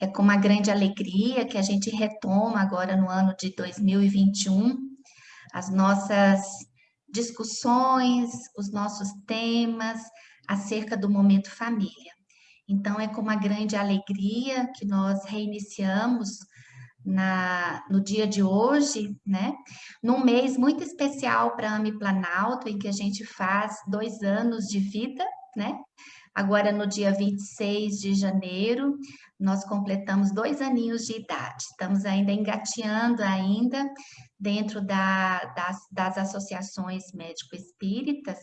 É com uma grande alegria que a gente retoma agora no ano de 2021 as nossas discussões, os nossos temas acerca do momento família. Então, é com uma grande alegria que nós reiniciamos no dia de hoje, né? Num mês muito especial para a AMI Planalto, em que a gente faz 2 anos de vida, né? Agora, no dia 26 de janeiro, nós completamos 2 aninhos de idade. Estamos ainda engateando ainda dentro das associações médico-espíritas,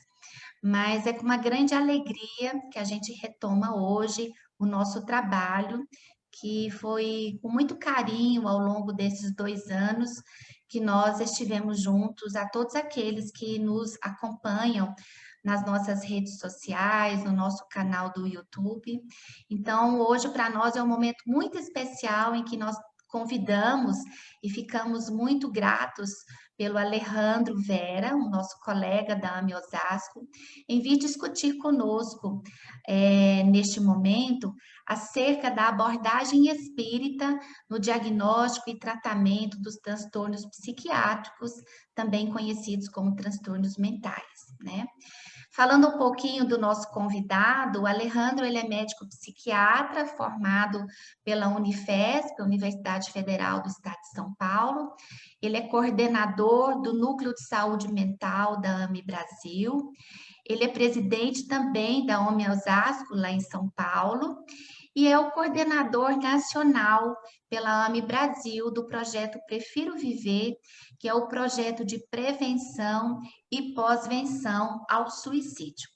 mas é com uma grande alegria que a gente retoma hoje o nosso trabalho, que foi com muito carinho ao longo desses 2 anos que nós estivemos juntos, a todos aqueles que nos acompanham nas nossas redes sociais, no nosso canal do YouTube. Então, hoje para nós é um momento muito especial em que nós convidamos e ficamos muito gratos pelo Alejandro Vera, o nosso colega da AMI Osasco, em vir discutir conosco neste momento acerca da abordagem espírita no diagnóstico e tratamento dos transtornos psiquiátricos, também conhecidos como transtornos mentais, né? Falando um pouquinho do nosso convidado, o Alejandro, ele é médico psiquiatra formado pela Unifesp, Universidade Federal do Estado de São Paulo. Ele é coordenador do Núcleo de Saúde Mental da AMI Brasil. Ele é presidente também da OMI Osasco, lá em São Paulo, e é o coordenador nacional pela AMI Brasil do projeto Prefiro Viver, que é o projeto de prevenção e pós-venção ao suicídio.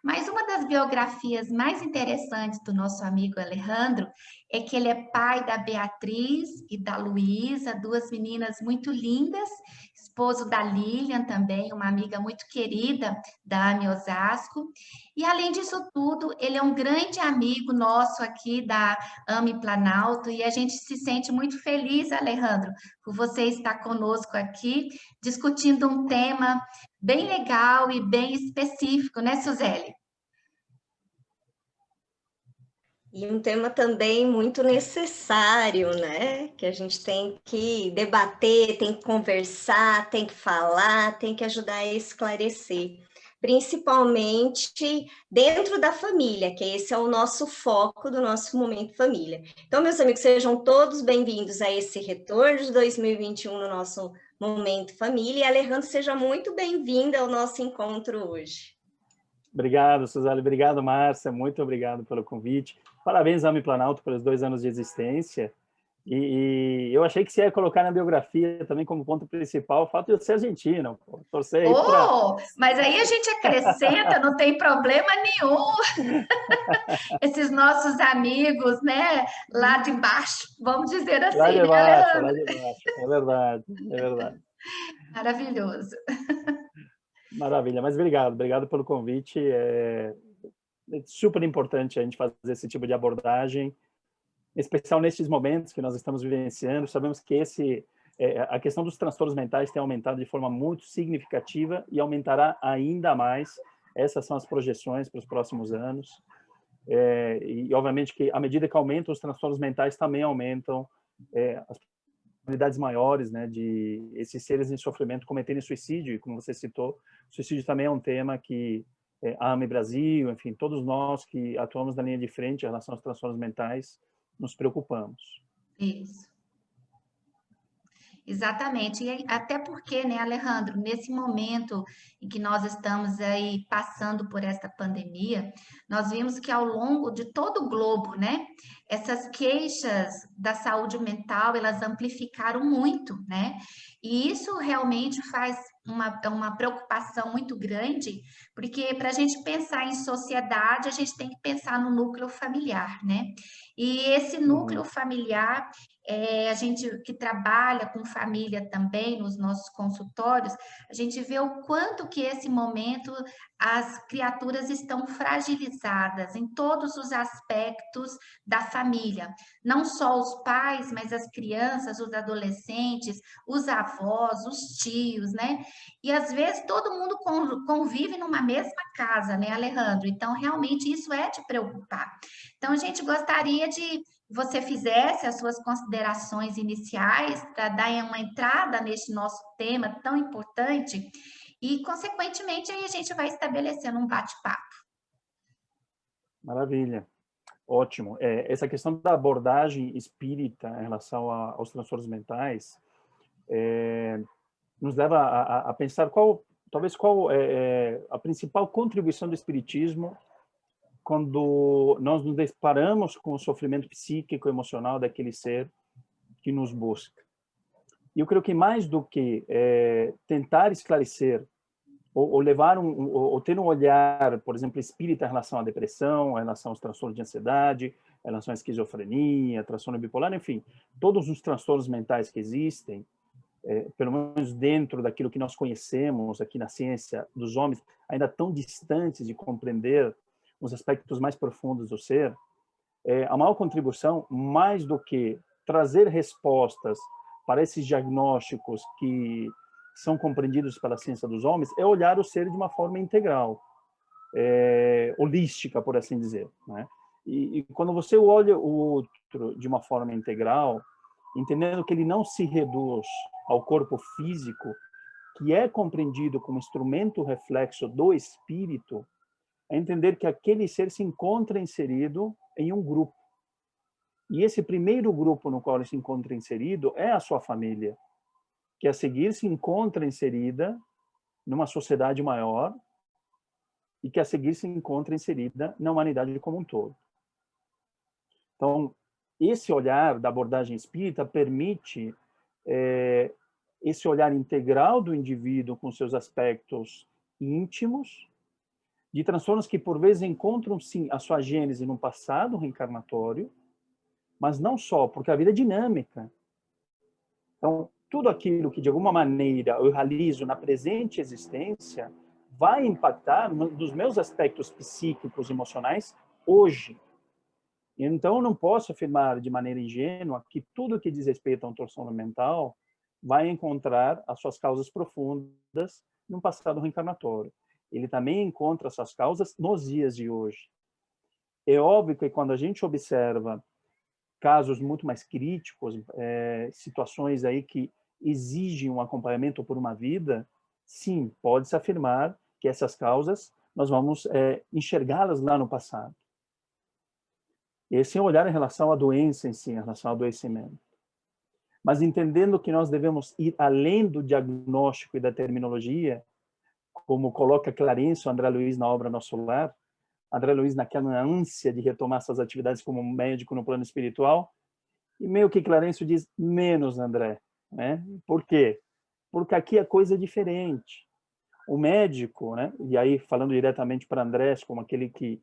Mas uma das biografias mais interessantes do nosso amigo Alejandro é que ele é pai da Beatriz e da Luísa, 2 meninas muito lindas, esposo da Lilian também, uma amiga muito querida da AMI Osasco. E além disso tudo, ele é um grande amigo nosso aqui da AMI Planalto e a gente se sente muito feliz, Alejandro, por você estar conosco aqui, discutindo um tema bem legal e bem específico, né, Suzeli? E um tema também muito necessário, né? Que a gente tem que debater, tem que conversar, tem que falar, tem que ajudar a esclarecer. Principalmente dentro da família, que esse é o nosso foco do nosso Momento Família. Então, meus amigos, sejam todos bem-vindos a esse retorno de 2021 no nosso Momento Família. E, Alejandro, seja muito bem-vinda ao nosso encontro hoje. Obrigado, Suzane. Obrigado, Márcia. Muito obrigado pelo convite. Parabéns, AMI Planalto, pelos 2 anos de existência. E eu achei que você ia colocar na biografia também como ponto principal o fato de eu ser argentino. Torcer aí mas aí a gente acrescenta, não tem problema nenhum. Esses nossos amigos, né, lá de baixo, vamos dizer assim, lá de né, baixo, Alejandro? lá de baixo. É verdade, é verdade. Maravilhoso. Maravilha, mas obrigado pelo convite. É super importante a gente fazer esse tipo de abordagem, em especial nesses momentos que nós estamos vivenciando. Sabemos que a questão dos transtornos mentais tem aumentado de forma muito significativa e aumentará ainda mais. Essas são as projeções para os próximos anos. E, obviamente, que à medida que aumentam os transtornos mentais, também aumentam as probabilidades maiores, né, de esses seres em sofrimento cometerem suicídio. E, como você citou, suicídio também é um tema que a AMI Brasil, enfim, todos nós que atuamos na linha de frente em relação aos transtornos mentais, nos preocupamos. Isso. Exatamente, e até porque, né, Alejandro, nesse momento em que nós estamos aí passando por esta pandemia, nós vimos que ao longo de todo o globo, né, essas queixas da saúde mental, elas amplificaram muito, né, e isso realmente faz uma preocupação muito grande, porque para a gente pensar em sociedade, a gente tem que pensar no núcleo familiar, né, e esse núcleo familiar, a gente que trabalha com família também nos nossos consultórios, a gente vê o quanto que esse momento as criaturas estão fragilizadas em todos os aspectos da família, não só os pais, mas as crianças, os adolescentes, os avós, os tios, né? E às vezes todo mundo convive numa mesma casa, né, Alejandro? Então, realmente isso é de preocupar. Então, a gente gostaria de você fizesse as suas considerações iniciais para dar uma entrada neste nosso tema tão importante e, consequentemente, aí a gente vai estabelecendo um bate-papo. Maravilha. Ótimo. Essa questão da abordagem espírita em relação aos transtornos mentais nos leva a pensar qual é a principal contribuição do espiritismo quando nós nos deparamos com o sofrimento psíquico e emocional daquele ser que nos busca. E eu creio que mais do que tentar esclarecer ou levar ou ter um olhar, por exemplo, espírita em relação à depressão, em relação aos transtornos de ansiedade, em relação à esquizofrenia, transtorno bipolar, enfim, todos os transtornos mentais que existem, pelo menos dentro daquilo que nós conhecemos aqui na ciência dos homens, ainda tão distantes de compreender os aspectos mais profundos do ser, a maior contribuição, mais do que trazer respostas para esses diagnósticos que são compreendidos pela ciência dos homens, é olhar o ser de uma forma integral, holística, por assim dizer, né? E quando você olha o outro de uma forma integral, entendendo que ele não se reduz ao corpo físico, que é compreendido como instrumento reflexo do espírito, é entender que aquele ser se encontra inserido em um grupo. E esse primeiro grupo no qual ele se encontra inserido é a sua família, que a seguir se encontra inserida numa sociedade maior e que a seguir se encontra inserida na humanidade como um todo. Então, esse olhar da abordagem espírita permite esse olhar integral do indivíduo com seus aspectos íntimos, de transtornos que, por vezes, encontram, sim, a sua gênese no passado reencarnatório, mas não só, porque a vida é dinâmica. Então, tudo aquilo que, de alguma maneira, eu realizo na presente existência vai impactar nos meus aspectos psíquicos e emocionais hoje. Então, eu não posso afirmar de maneira ingênua que tudo que diz respeito a um transtorno mental vai encontrar as suas causas profundas no passado reencarnatório. Ele também encontra as suas causas nos dias de hoje. É óbvio que quando a gente observa casos muito mais críticos, situações aí que exigem um acompanhamento por uma vida, sim, pode-se afirmar que essas causas nós vamos enxergá-las lá no passado. Esse é um olhar em relação à doença em si, em relação ao adoecimento. Mas entendendo que nós devemos ir além do diagnóstico e da terminologia, como coloca Clarencio André Luiz na obra Nosso Lar, André Luiz naquela ânsia de retomar suas atividades como médico no plano espiritual, e meio que Clarencio diz, menos André, né? Por quê? Porque aqui a coisa é diferente. O médico, né? E aí falando diretamente para Andrés, como aquele que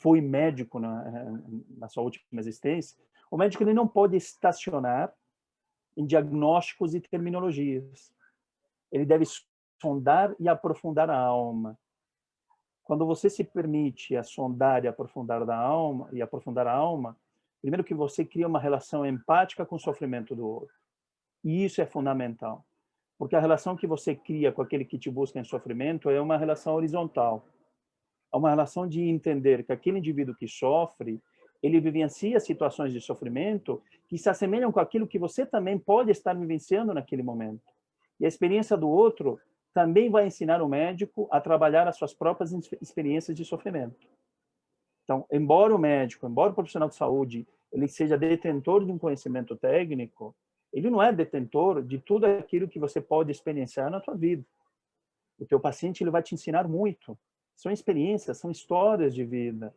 foi médico na sua última existência, o médico ele não pode estacionar em diagnósticos e terminologias. Ele deve sondar e aprofundar a alma. Quando você se permite sondar e aprofundar a alma, primeiro que você cria uma relação empática com o sofrimento do outro. E isso é fundamental. Porque a relação que você cria com aquele que te busca em sofrimento é uma relação horizontal. É uma relação de entender que aquele indivíduo que sofre, ele vivencia situações de sofrimento que se assemelham com aquilo que você também pode estar vivenciando naquele momento. E a experiência do outro também vai ensinar o médico a trabalhar as suas próprias experiências de sofrimento. Então, embora o médico, embora o profissional de saúde, ele seja detentor de um conhecimento técnico, ele não é detentor de tudo aquilo que você pode experienciar na sua vida. O teu paciente ele vai te ensinar muito. São experiências, são histórias de vida.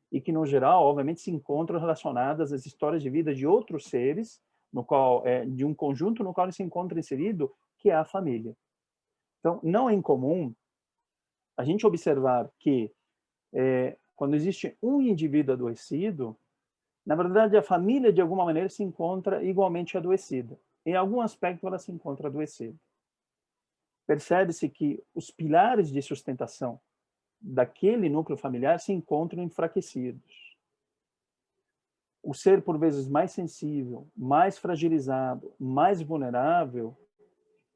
E que, no geral, obviamente, se encontram relacionadas às histórias de vida de outros seres, no qual, de um conjunto no qual ele se encontra inserido, que é a família. Então, não é incomum a gente observar que, quando existe um indivíduo adoecido, na verdade, a família, de alguma maneira, se encontra igualmente adoecida. Em algum aspecto, ela se encontra adoecida. Percebe-se que os pilares de sustentação daquele núcleo familiar se encontram enfraquecidos. O ser, por vezes, mais sensível, mais fragilizado, mais vulnerável,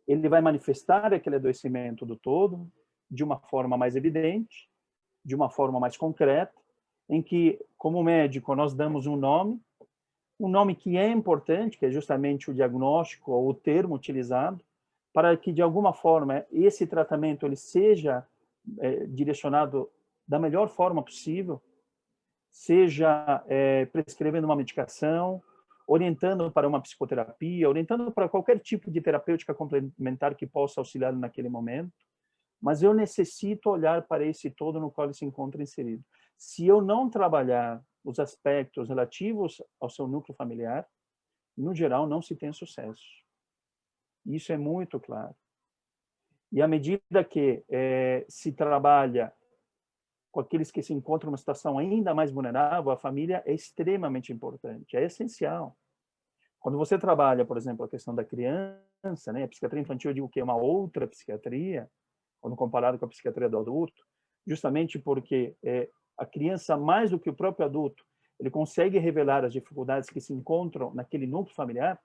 ele vai manifestar aquele adoecimento do todo de uma forma mais evidente, de uma forma mais concreta, em que, como médico, nós damos um nome Um nome que é importante, que é justamente o diagnóstico ou o termo utilizado, para que, de alguma forma, esse tratamento ele seja direcionado da melhor forma possível, seja prescrevendo uma medicação, orientando para uma psicoterapia, orientando para qualquer tipo de terapêutica complementar que possa auxiliar naquele momento, mas eu necessito olhar para esse todo no qual ele se encontra inserido. Se eu não trabalhar os aspectos relativos ao seu núcleo familiar, no geral, não se tem sucesso. Isso é muito claro. E à medida que se trabalha com aqueles que se encontram em uma situação ainda mais vulnerável, a família é extremamente importante, é essencial. Quando você trabalha, por exemplo, a questão da criança, né, a psiquiatria infantil, eu digo que é uma outra psiquiatria, quando comparado com a psiquiatria do adulto, justamente porque a criança, mais do que o próprio adulto, ele consegue revelar as dificuldades que se encontram naquele núcleo familiar,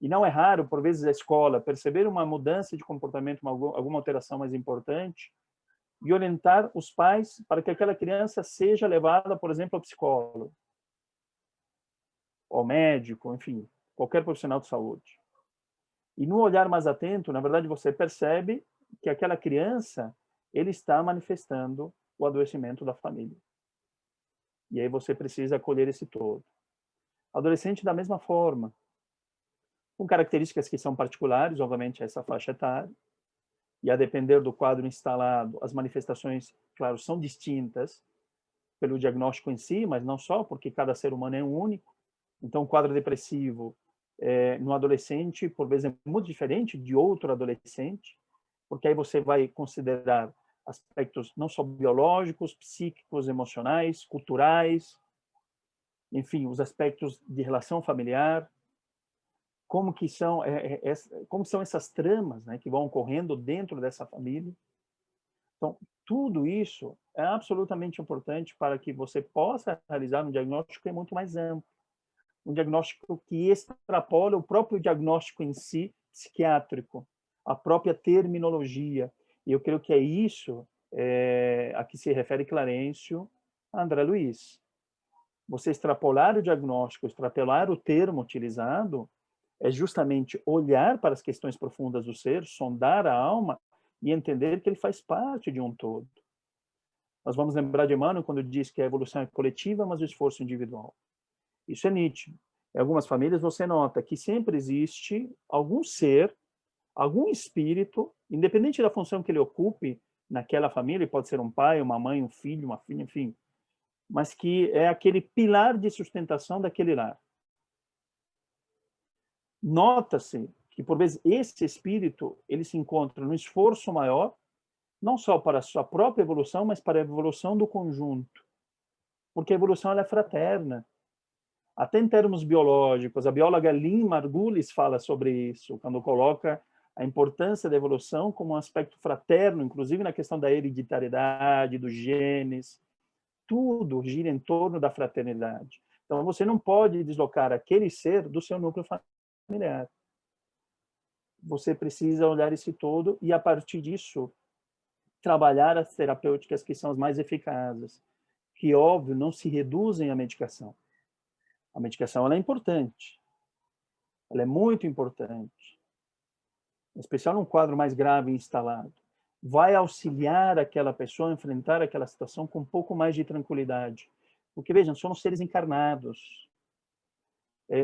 e não é raro, por vezes, a escola perceber uma mudança de comportamento, alguma alteração mais importante, e orientar os pais para que aquela criança seja levada, por exemplo, ao psicólogo, ao médico, enfim, qualquer profissional de saúde. E no olhar mais atento, na verdade, você percebe que aquela criança, ele está manifestando o adoecimento da família. E aí você precisa acolher esse todo. Adolescente, da mesma forma, com características que são particulares, obviamente, a essa faixa etária, e a depender do quadro instalado, as manifestações, claro, são distintas pelo diagnóstico em si, mas não só, porque cada ser humano é único. Então, o quadro depressivo no adolescente, por vezes, é muito diferente de outro adolescente, porque aí você vai considerar aspectos não só biológicos, psíquicos, emocionais, culturais, enfim, os aspectos de relação familiar, como são essas tramas, né, que vão ocorrendo dentro dessa família. Então, tudo isso é absolutamente importante para que você possa realizar um diagnóstico que é muito mais amplo, um diagnóstico que extrapola o próprio diagnóstico em si, psiquiátrico, a própria terminologia. E eu creio que é isso a que se refere Clarencio a André Luiz. Você extrapolar o diagnóstico, extrapolar o termo utilizado, é justamente olhar para as questões profundas do ser, sondar a alma e entender que ele faz parte de um todo. Nós vamos lembrar de Emmanuel quando diz que a evolução é coletiva, mas o esforço individual. Isso é nítido. Em algumas famílias você nota que sempre existe algum ser, algum espírito, independente da função que ele ocupe naquela família, pode ser um pai, uma mãe, um filho, uma filha, enfim, mas que é aquele pilar de sustentação daquele lar. Nota-se que, por vezes, esse espírito ele se encontra no esforço maior, não só para a sua própria evolução, mas para a evolução do conjunto. Porque a evolução ela é fraterna. Até em termos biológicos, a bióloga Lynn Margulis fala sobre isso, quando coloca a importância da evolução como um aspecto fraterno, inclusive na questão da hereditariedade, dos genes. Tudo gira em torno da fraternidade. Então, você não pode deslocar aquele ser do seu núcleo familiar. Você precisa olhar esse todo e, a partir disso, trabalhar as terapêuticas que são as mais eficazes, que, óbvio, não se reduzem à medicação. A medicação ela é importante, ela é muito importante, em especial num quadro mais grave instalado. Vai auxiliar aquela pessoa a enfrentar aquela situação com um pouco mais de tranquilidade. Porque, vejam, somos seres encarnados.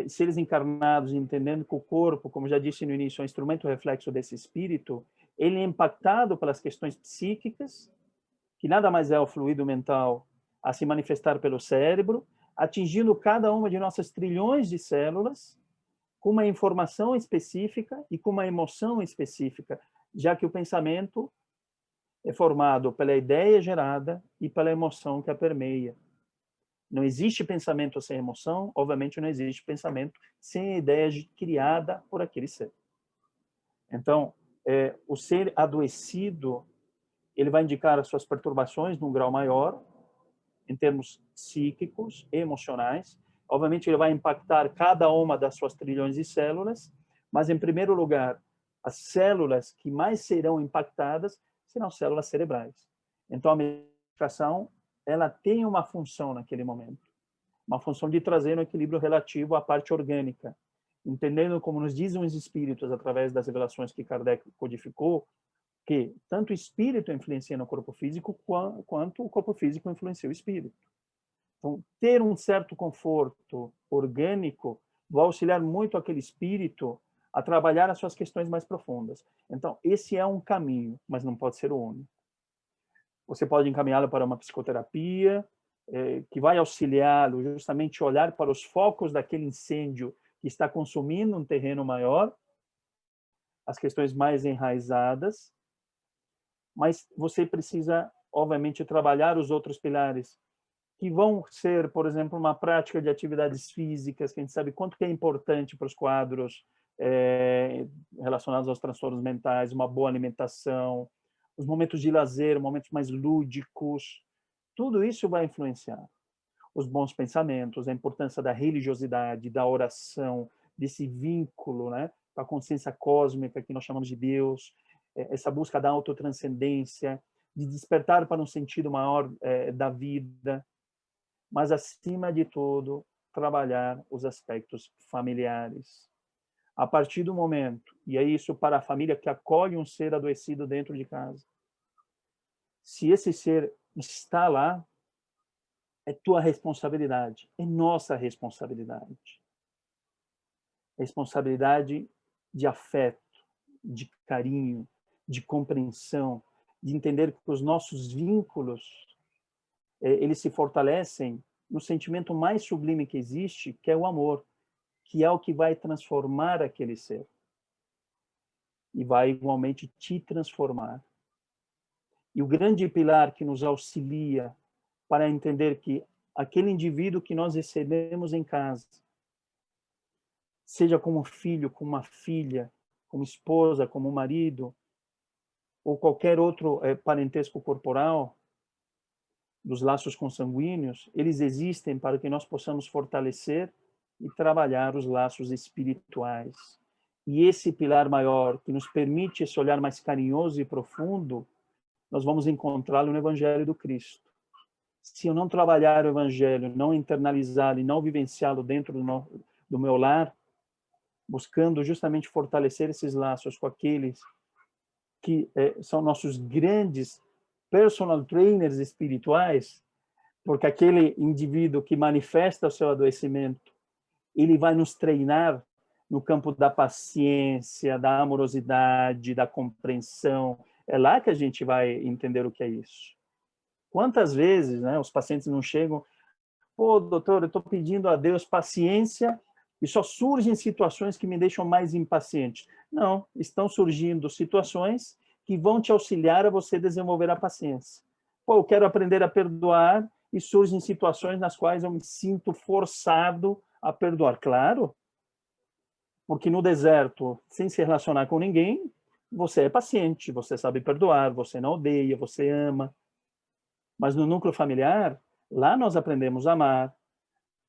Seres encarnados, entendendo que o corpo, como já disse no início, é um instrumento reflexo desse espírito, ele é impactado pelas questões psíquicas, que nada mais é o fluido mental a se manifestar pelo cérebro, atingindo cada uma de nossas trilhões de células, com uma informação específica e com uma emoção específica, já que o pensamento é formado pela ideia gerada e pela emoção que a permeia. Não existe pensamento sem emoção, obviamente não existe pensamento sem a ideia criada por aquele ser. Então, o ser adoecido, ele vai indicar as suas perturbações num grau maior, em termos psíquicos, emocionais. Obviamente, ele vai impactar cada uma das suas trilhões de células, mas, em primeiro lugar, as células que mais serão impactadas serão células cerebrais. Então, a medicação ela tem uma função naquele momento. uma função de trazer um equilíbrio relativo à parte orgânica, entendendo como nos dizem os espíritos através das revelações que Kardec codificou, que tanto o espírito influencia no corpo físico quanto o corpo físico influencia o espírito. Então, ter um certo conforto orgânico vai auxiliar muito aquele espírito a trabalhar as suas questões mais profundas. Então, esse é um caminho, mas não pode ser o único. Você pode encaminhá-lo para uma psicoterapia, que vai auxiliá-lo justamente a olhar para os focos daquele incêndio que está consumindo um terreno maior, as questões mais enraizadas, mas você precisa, obviamente, trabalhar os outros pilares, que vão ser, por exemplo, uma prática de atividades físicas, que a gente sabe quanto que é importante para os quadros relacionados aos transtornos mentais, uma boa alimentação, os momentos de lazer, momentos mais lúdicos, tudo isso vai influenciar. Os bons pensamentos, a importância da religiosidade, da oração, desse vínculo, né, com a consciência cósmica que nós chamamos de Deus, essa busca da autotranscendência, de despertar para um sentido maior da vida, mas, acima de tudo, trabalhar os aspectos familiares. A partir do momento, e é isso para a família que acolhe um ser adoecido dentro de casa, se esse ser está lá, é tua responsabilidade, é nossa responsabilidade. Responsabilidade de afeto, de carinho, de compreensão, de entender que os nossos vínculos eles se fortalecem no sentimento mais sublime que existe, que é o amor, que é o que vai transformar aquele ser. E vai igualmente te transformar. E o grande pilar que nos auxilia para entender que aquele indivíduo que nós recebemos em casa, seja como filho, como uma filha, como esposa, como marido, ou qualquer outro parentesco corporal, dos laços consanguíneos, eles existem para que nós possamos fortalecer e trabalhar os laços espirituais. E esse pilar maior, que nos permite esse olhar mais carinhoso e profundo, nós vamos encontrá-lo no Evangelho do Cristo. Se eu não trabalhar o Evangelho, não internalizá-lo e não vivenciá-lo dentro do meu lar, buscando justamente fortalecer esses laços com aqueles que são nossos grandes personal trainers espirituais, porque aquele indivíduo que manifesta o seu adoecimento, ele vai nos treinar no campo da paciência, da amorosidade, da compreensão. É lá que a gente vai entender o que é isso. Quantas vezes, né, os pacientes não chegam, pô, doutor, eu estou pedindo a Deus paciência e só surgem situações que me deixam mais impaciente. Não, estão surgindo situações que vão te auxiliar a você desenvolver a paciência. Pô, eu quero aprender a perdoar e surgem situações nas quais eu me sinto forçado a perdoar. Claro, porque no deserto, sem se relacionar com ninguém, você é paciente, você sabe perdoar, você não odeia, você ama. Mas no núcleo familiar, lá nós aprendemos a amar,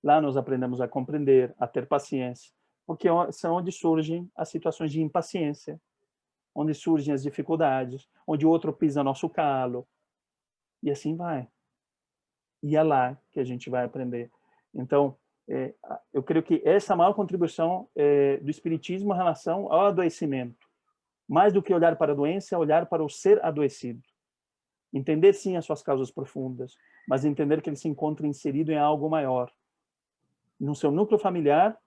lá nós aprendemos a compreender, a ter paciência, porque são onde surgem as situações de impaciência, onde surgem as dificuldades, onde o outro pisa nosso calo, e assim vai. E é lá que a gente vai aprender. Então, eu creio que essa é a maior contribuição do Espiritismo em relação ao adoecimento. Mais do que olhar para a doença, é olhar para o ser adoecido. Entender, sim, as suas causas profundas, mas entender que ele se encontra inserido em algo maior. No seu núcleo familiar,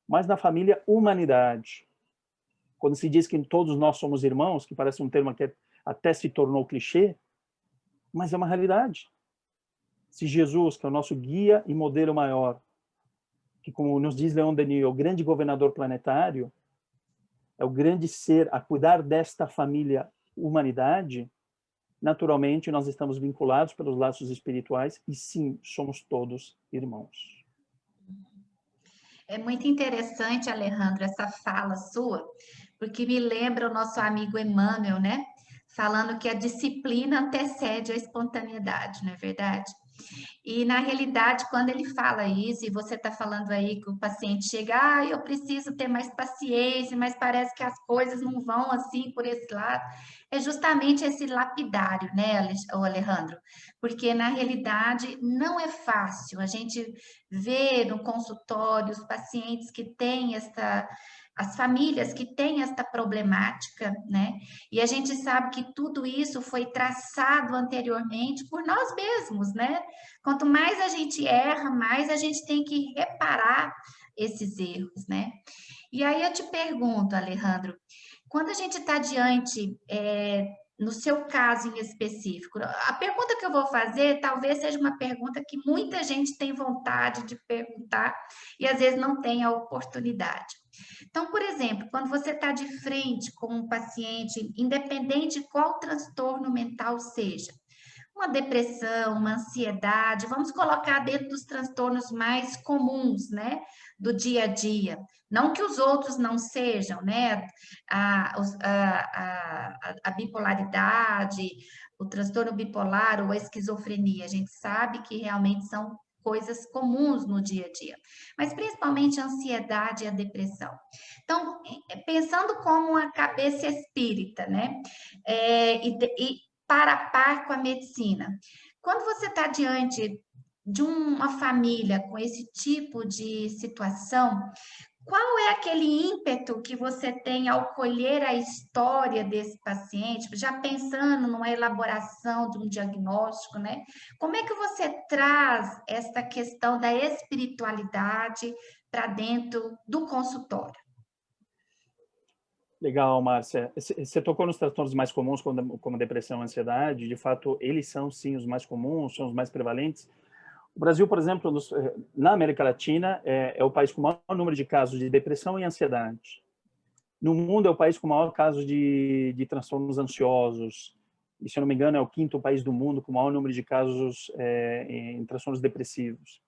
mas na família humanidade. Quando se diz que todos nós somos irmãos, que parece um termo que até se tornou clichê, mas é uma realidade. Se Jesus, que é o nosso guia e modelo maior, que, como nos diz Leon Denis, é o grande governador planetário, é o grande ser a cuidar desta família humanidade, naturalmente nós estamos vinculados pelos laços espirituais e sim, somos todos irmãos. É muito interessante, Alejandro, essa fala sua, porque me lembra o nosso amigo Emmanuel, né? Falando que a disciplina antecede a espontaneidade, não é verdade? E, na realidade, quando ele fala isso, e você está falando aí que o paciente chega, eu preciso ter mais paciência, mas parece que as coisas não vão assim por esse lado, é justamente esse lapidário, né, Alejandro? Porque, na realidade, não é fácil. A gente vê no consultório os pacientes que têm as famílias que têm esta problemática, né? E a gente sabe que tudo isso foi traçado anteriormente por nós mesmos, né? Quanto mais a gente erra, mais a gente tem que reparar esses erros, né? E aí eu te pergunto, Alejandro, quando a gente está diante, no seu caso em específico, a pergunta que eu vou fazer talvez seja uma pergunta que muita gente tem vontade de perguntar e às vezes não tem a oportunidade. Então, por exemplo, quando você está de frente com um paciente, independente de qual transtorno mental seja, uma depressão, uma ansiedade, vamos colocar dentro dos transtornos mais comuns, né, do dia a dia. Não que os outros não sejam, né, a bipolaridade, o transtorno bipolar ou a esquizofrenia, a gente sabe que realmente são coisas comuns no dia a dia, mas principalmente a ansiedade e a depressão. Então, pensando como a cabeça espírita, né, e para a par com a medicina. Quando você está diante de uma família com esse tipo de situação, qual é aquele ímpeto que você tem ao colher a história desse paciente, já pensando numa elaboração de um diagnóstico, né? Como é que você traz essa questão da espiritualidade para dentro do consultório? Legal, Márcia. Você tocou nos transtornos mais comuns, como depressão e ansiedade. De fato, eles são, sim, os mais comuns, são os mais prevalentes. O Brasil, por exemplo, na América Latina, é o país com o maior número de casos de depressão e ansiedade. No mundo, é o país com o maior caso de transtornos ansiosos. E, se eu não me engano, é o quinto país do mundo com o maior número de casos em transtornos depressivos.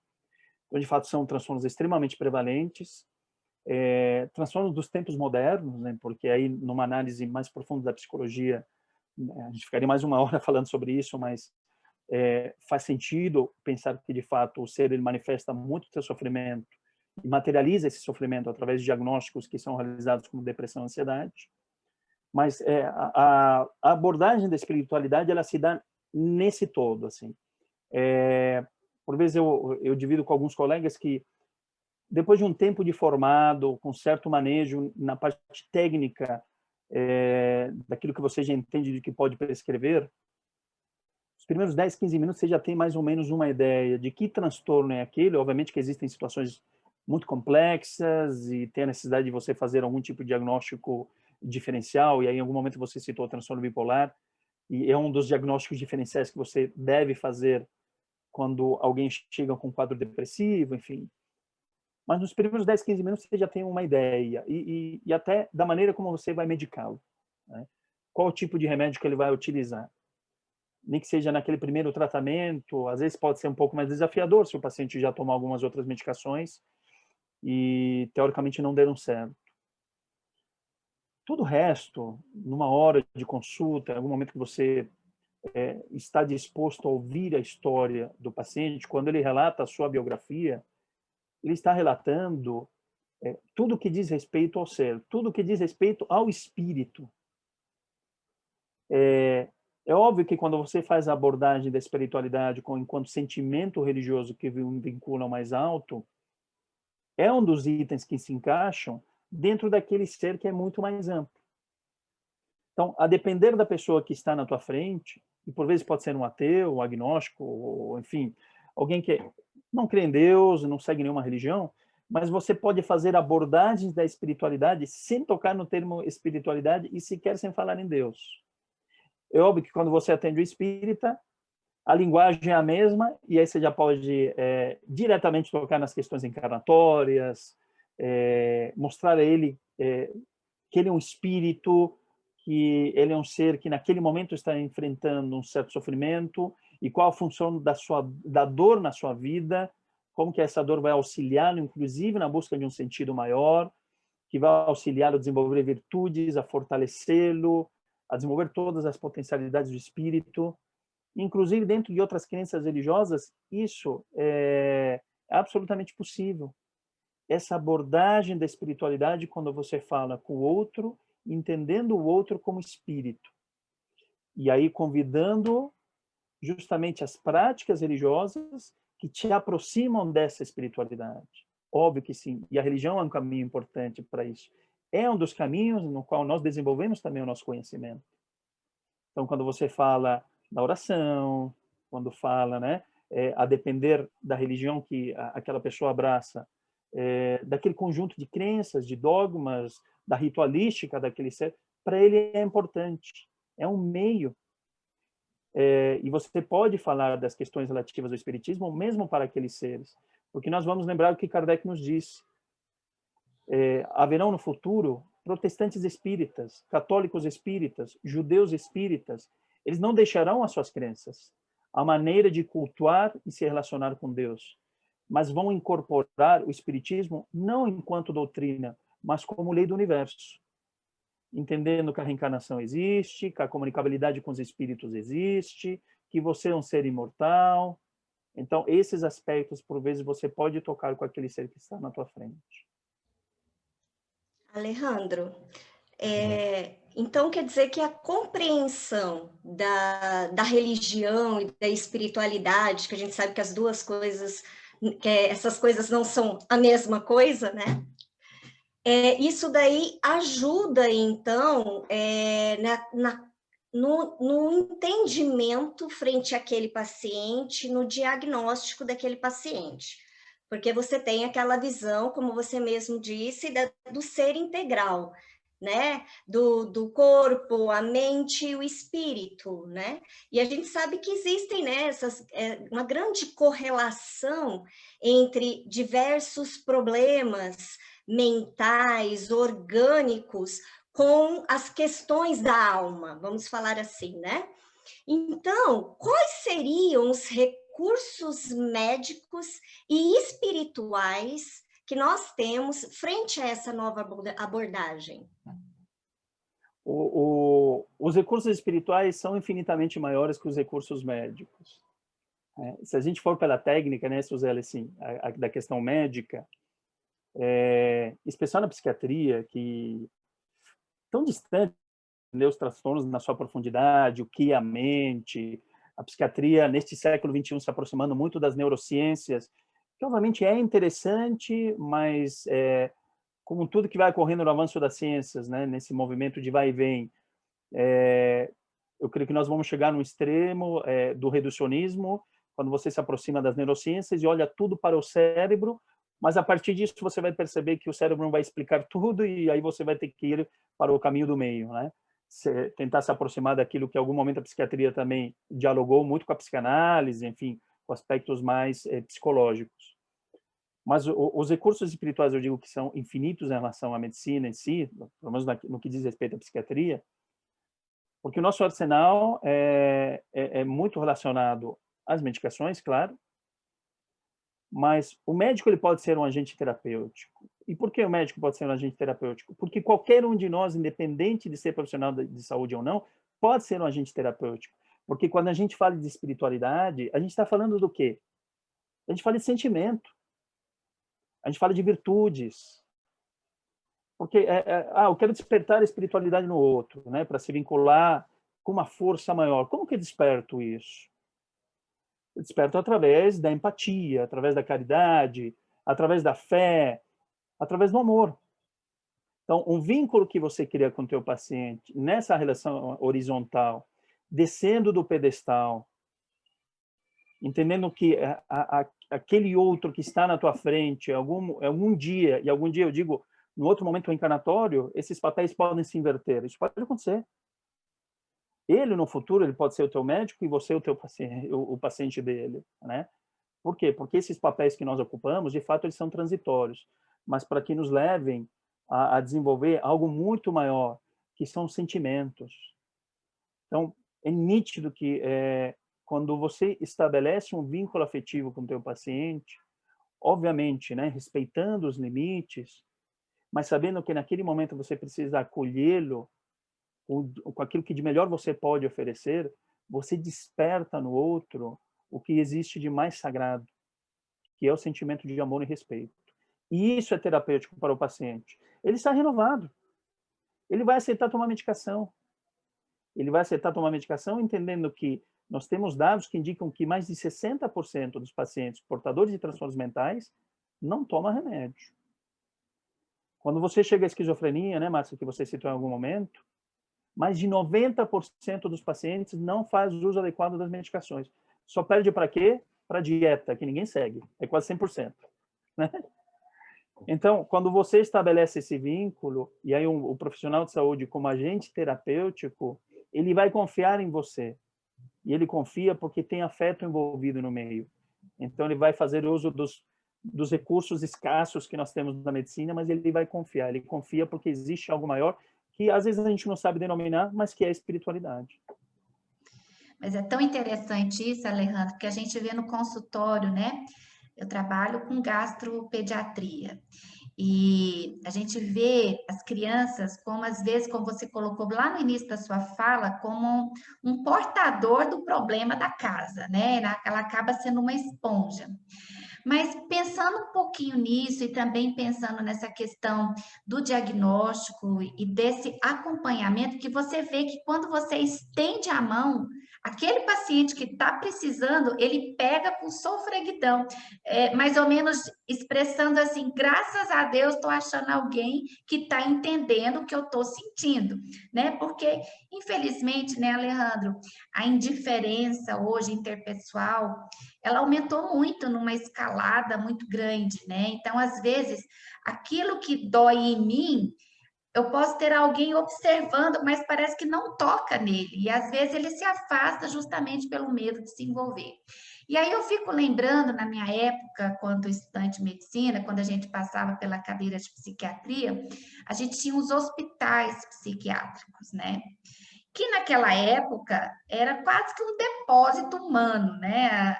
Então, de fato, são transtornos extremamente prevalentes. Transtornos dos tempos modernos, né? Porque aí, numa análise mais profunda da psicologia, a gente ficaria mais uma hora falando sobre isso, mas faz sentido pensar que, de fato, o ser ele manifesta muito seu sofrimento e materializa esse sofrimento através de diagnósticos que são realizados como depressão e ansiedade. Mas a abordagem da espiritualidade, ela se dá nesse todo, assim. Por vezes eu divido com alguns colegas que, depois de um tempo de formado, com certo manejo na parte técnica daquilo que você já entende de que pode prescrever, os primeiros 10, 15 minutos você já tem mais ou menos uma ideia de que transtorno é aquele. Obviamente que existem situações muito complexas e tem a necessidade de você fazer algum tipo de diagnóstico diferencial, e aí em algum momento você citou o transtorno bipolar, e é um dos diagnósticos diferenciais que você deve fazer quando alguém chega com um quadro depressivo, enfim. Mas nos primeiros 10, 15 minutos você já tem uma ideia, e até da maneira como você vai medicá-lo, né? Qual o tipo de remédio que ele vai utilizar. Nem que seja naquele primeiro tratamento, às vezes pode ser um pouco mais desafiador se o paciente já tomou algumas outras medicações e, teoricamente, não deram certo. Todo o resto, numa hora de consulta, em algum momento que você está disposto a ouvir a história do paciente, quando ele relata a sua biografia, ele está relatando tudo que diz respeito ao ser, tudo que diz respeito ao espírito. É óbvio que quando você faz a abordagem da espiritualidade enquanto sentimento religioso que vincula ao mais alto, é um dos itens que se encaixam dentro daquele ser que é muito mais amplo. Então, a depender da pessoa que está na tua frente, e por vezes pode ser um ateu, um agnóstico, ou, enfim, alguém que não crê em Deus, não segue nenhuma religião, mas você pode fazer abordagens da espiritualidade sem tocar no termo espiritualidade e sequer sem falar em Deus. É óbvio que quando você atende o espírita, a linguagem é a mesma, e aí você já pode diretamente tocar nas questões encarnatórias, mostrar a ele que ele é um espírito, que ele é um ser que naquele momento está enfrentando um certo sofrimento, e qual a função da dor na sua vida, como que essa dor vai auxiliá-lo, inclusive, na busca de um sentido maior, que vai auxiliá-lo a desenvolver virtudes, a fortalecê-lo, a desenvolver todas as potencialidades do espírito. Inclusive, dentro de outras crenças religiosas, isso é absolutamente possível. Essa abordagem da espiritualidade, quando você fala com o outro, entendendo o outro como espírito. E aí convidando justamente as práticas religiosas que te aproximam dessa espiritualidade. Óbvio que sim, e a religião é um caminho importante para isso. É um dos caminhos no qual nós desenvolvemos também o nosso conhecimento. Então, quando você fala da oração, quando fala, né, a depender da religião que aquela pessoa abraça, daquele conjunto de crenças, de dogmas, da ritualística daquele ser, para ele é importante. É um meio. E você pode falar das questões relativas ao espiritismo mesmo para aqueles seres, porque nós vamos lembrar o que Kardec nos disse. Haverão no futuro protestantes espíritas, católicos espíritas, judeus espíritas. Eles não deixarão as suas crenças, a maneira de cultuar e se relacionar com Deus, mas vão incorporar o espiritismo não enquanto doutrina, mas como lei do universo, entendendo que a reencarnação existe, que a comunicabilidade com os espíritos existe, que você é um ser imortal. Então, esses aspectos, por vezes, você pode tocar com aquele ser que está na tua frente. Alejandro, então quer dizer que a compreensão da religião e da espiritualidade, que a gente sabe que as duas coisas, que essas coisas não são a mesma coisa, né? Isso daí ajuda, então, no entendimento frente àquele paciente, no diagnóstico daquele paciente. Porque você tem aquela visão, como você mesmo disse, do ser integral, né? Do corpo, a mente e o espírito, né? E a gente sabe que existem, né, uma grande correlação entre diversos problemas mentais, orgânicos, com as questões da alma, vamos falar assim, né? Então, quais seriam os recursos médicos e espirituais que nós temos frente a essa nova abordagem? Os recursos espirituais são infinitamente maiores que os recursos médicos. Se a gente for pela técnica, né, Suzeli, assim, da questão médica, especial na psiquiatria, que tão distante, né, os transtornos na sua profundidade, o que é a mente, a psiquiatria neste século XXI se aproximando muito das neurociências, que obviamente é interessante, mas como tudo que vai ocorrendo no avanço das ciências, né, nesse movimento de vai e vem, eu creio que nós vamos chegar no extremo do reducionismo, quando você se aproxima das neurociências e olha tudo para o cérebro, mas a partir disso você vai perceber que o cérebro não vai explicar tudo e aí você vai ter que ir para o caminho do meio, né? Tentar se aproximar daquilo que em algum momento a psiquiatria também dialogou muito com a psicanálise, enfim, com aspectos mais psicológicos. Mas os recursos espirituais, eu digo que são infinitos em relação à medicina em si, pelo menos no que diz respeito à psiquiatria, porque o nosso arsenal é muito relacionado às medicações, claro, mas o médico ele pode ser um agente terapêutico. E por que o médico pode ser um agente terapêutico? Porque qualquer um de nós, independente de ser profissional de saúde ou não, pode ser um agente terapêutico. Porque quando a gente fala de espiritualidade, a gente está falando do quê? A gente fala de sentimento. A gente fala de virtudes. Porque eu quero despertar a espiritualidade no outro, né, para se vincular com uma força maior. Como que eu desperto isso? Eu desperto através da empatia, através da caridade, através da fé, através do amor. Então, um vínculo que você cria com o teu paciente nessa relação horizontal, descendo do pedestal, entendendo que aquele outro que está na tua frente, algum dia eu digo, no outro momento encarnatório, esses papéis podem se inverter. Isso pode acontecer. Ele, no futuro, ele pode ser o teu médico e você o teu paciente, o paciente dele, né? Por quê? Porque esses papéis que nós ocupamos, de fato, eles são transitórios, mas para que nos levem a desenvolver algo muito maior, que são sentimentos. Então, é nítido que quando você estabelece um vínculo afetivo com o teu paciente, obviamente, né, respeitando os limites, mas sabendo que naquele momento você precisa acolhê-lo com aquilo que de melhor você pode oferecer, você desperta no outro o que existe de mais sagrado, que é o sentimento de amor e respeito. E isso é terapêutico para o paciente. Ele está renovado. Ele vai aceitar tomar medicação. Ele vai aceitar tomar medicação entendendo que nós temos dados que indicam que mais de 60% dos pacientes portadores de transtornos mentais não tomam remédio. Quando você chega à esquizofrenia, né, Márcia, que você citou em algum momento, mais de 90% dos pacientes não faz uso adequado das medicações. Só perde para quê? Para dieta, que ninguém segue. É quase 100%. Né? Então, quando você estabelece esse vínculo, e aí o profissional de saúde como agente terapêutico, ele vai confiar em você. E ele confia porque tem afeto envolvido no meio. Então, ele vai fazer uso dos recursos escassos que nós temos na medicina, mas ele vai confiar. Ele confia porque existe algo maior que às vezes a gente não sabe denominar, mas que é a espiritualidade. Mas é tão interessante isso, Alejandro, que a gente vê no consultório, né? Eu trabalho com gastropediatria. E a gente vê as crianças como, às vezes, como você colocou lá no início da sua fala, como um portador do problema da casa, né? Ela acaba sendo uma esponja. Mas pensando um pouquinho nisso e também pensando nessa questão do diagnóstico e desse acompanhamento, que você vê que quando você estende a mão, aquele paciente que está precisando, ele pega com sofreguidão, mais ou menos expressando assim, graças a Deus estou achando alguém que está entendendo o que eu estou sentindo, né? Porque, infelizmente, né, Alejandro, a indiferença hoje interpessoal, ela aumentou muito numa escalada muito grande, né? Então, às vezes, aquilo que dói em mim, eu posso ter alguém observando, mas parece que não toca nele. E às vezes ele se afasta justamente pelo medo de se envolver. E aí eu fico lembrando, na minha época, quando estudante de medicina, quando a gente passava pela cadeira de psiquiatria, a gente tinha os hospitais psiquiátricos, né? Que naquela época era quase que um depósito humano, né?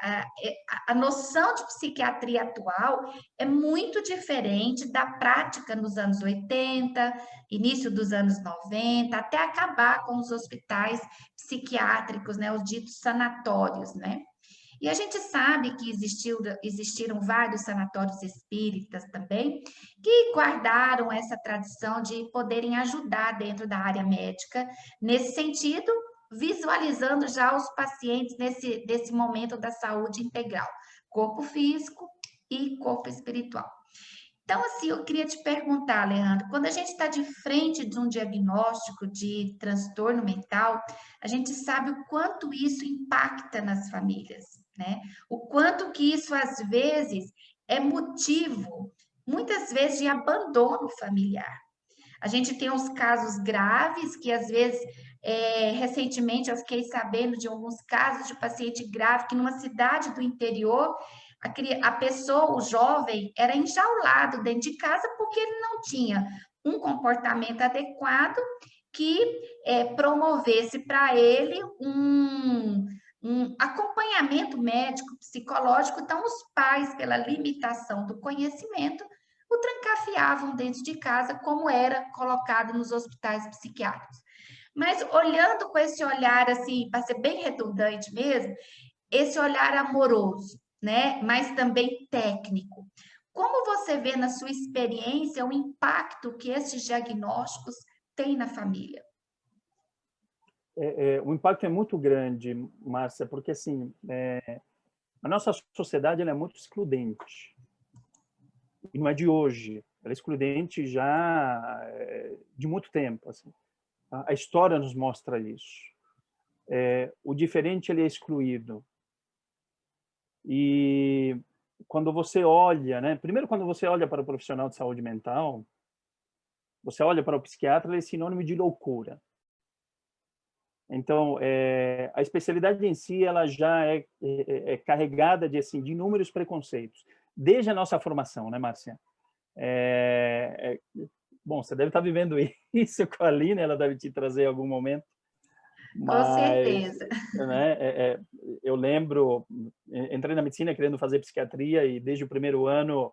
A noção de psiquiatria atual é muito diferente da prática nos anos 80, início dos anos 90, até acabar com os hospitais psiquiátricos, né? Os ditos sanatórios, né? E a gente sabe que existiram vários sanatórios espíritas também, que guardaram essa tradição de poderem ajudar dentro da área médica, nesse sentido, visualizando já os pacientes desse momento da saúde integral, corpo físico e corpo espiritual. Então, assim, eu queria te perguntar, Alejandro, quando a gente está de frente de um diagnóstico de transtorno mental, a gente sabe o quanto isso impacta nas famílias, né? O quanto que isso, às vezes, é motivo, muitas vezes, de abandono familiar. A gente tem uns casos graves que, às vezes, recentemente eu fiquei sabendo de alguns casos de paciente grave que numa cidade do interior a pessoa, o jovem, era enjaulado dentro de casa porque ele não tinha um comportamento adequado que promovesse para ele um acompanhamento médico, psicológico. Então, os pais, pela limitação do conhecimento, o trancafiavam dentro de casa, como era colocado nos hospitais psiquiátricos. Mas olhando com esse olhar, assim, para ser bem redundante mesmo, esse olhar amoroso, né? Mas também técnico. Como você vê na sua experiência o impacto que esses diagnósticos têm na família? O impacto é muito grande, Márcia, porque assim, a nossa sociedade ela é muito excludente. E não é de hoje, ela é excludente já de muito tempo. Assim. A história nos mostra isso. O diferente ele é excluído. E quando você olha, né? Primeiro, quando você olha para o profissional de saúde mental, você olha para o psiquiatra, ele é sinônimo de loucura. Então, a especialidade em si, ela já é carregada de, assim, de inúmeros preconceitos, desde a nossa formação, né, Márcia? Bom, você deve estar vivendo isso com a Aline, ela deve te trazer em algum momento. Com certeza. Né, eu lembro, entrei na medicina querendo fazer psiquiatria e desde o primeiro ano,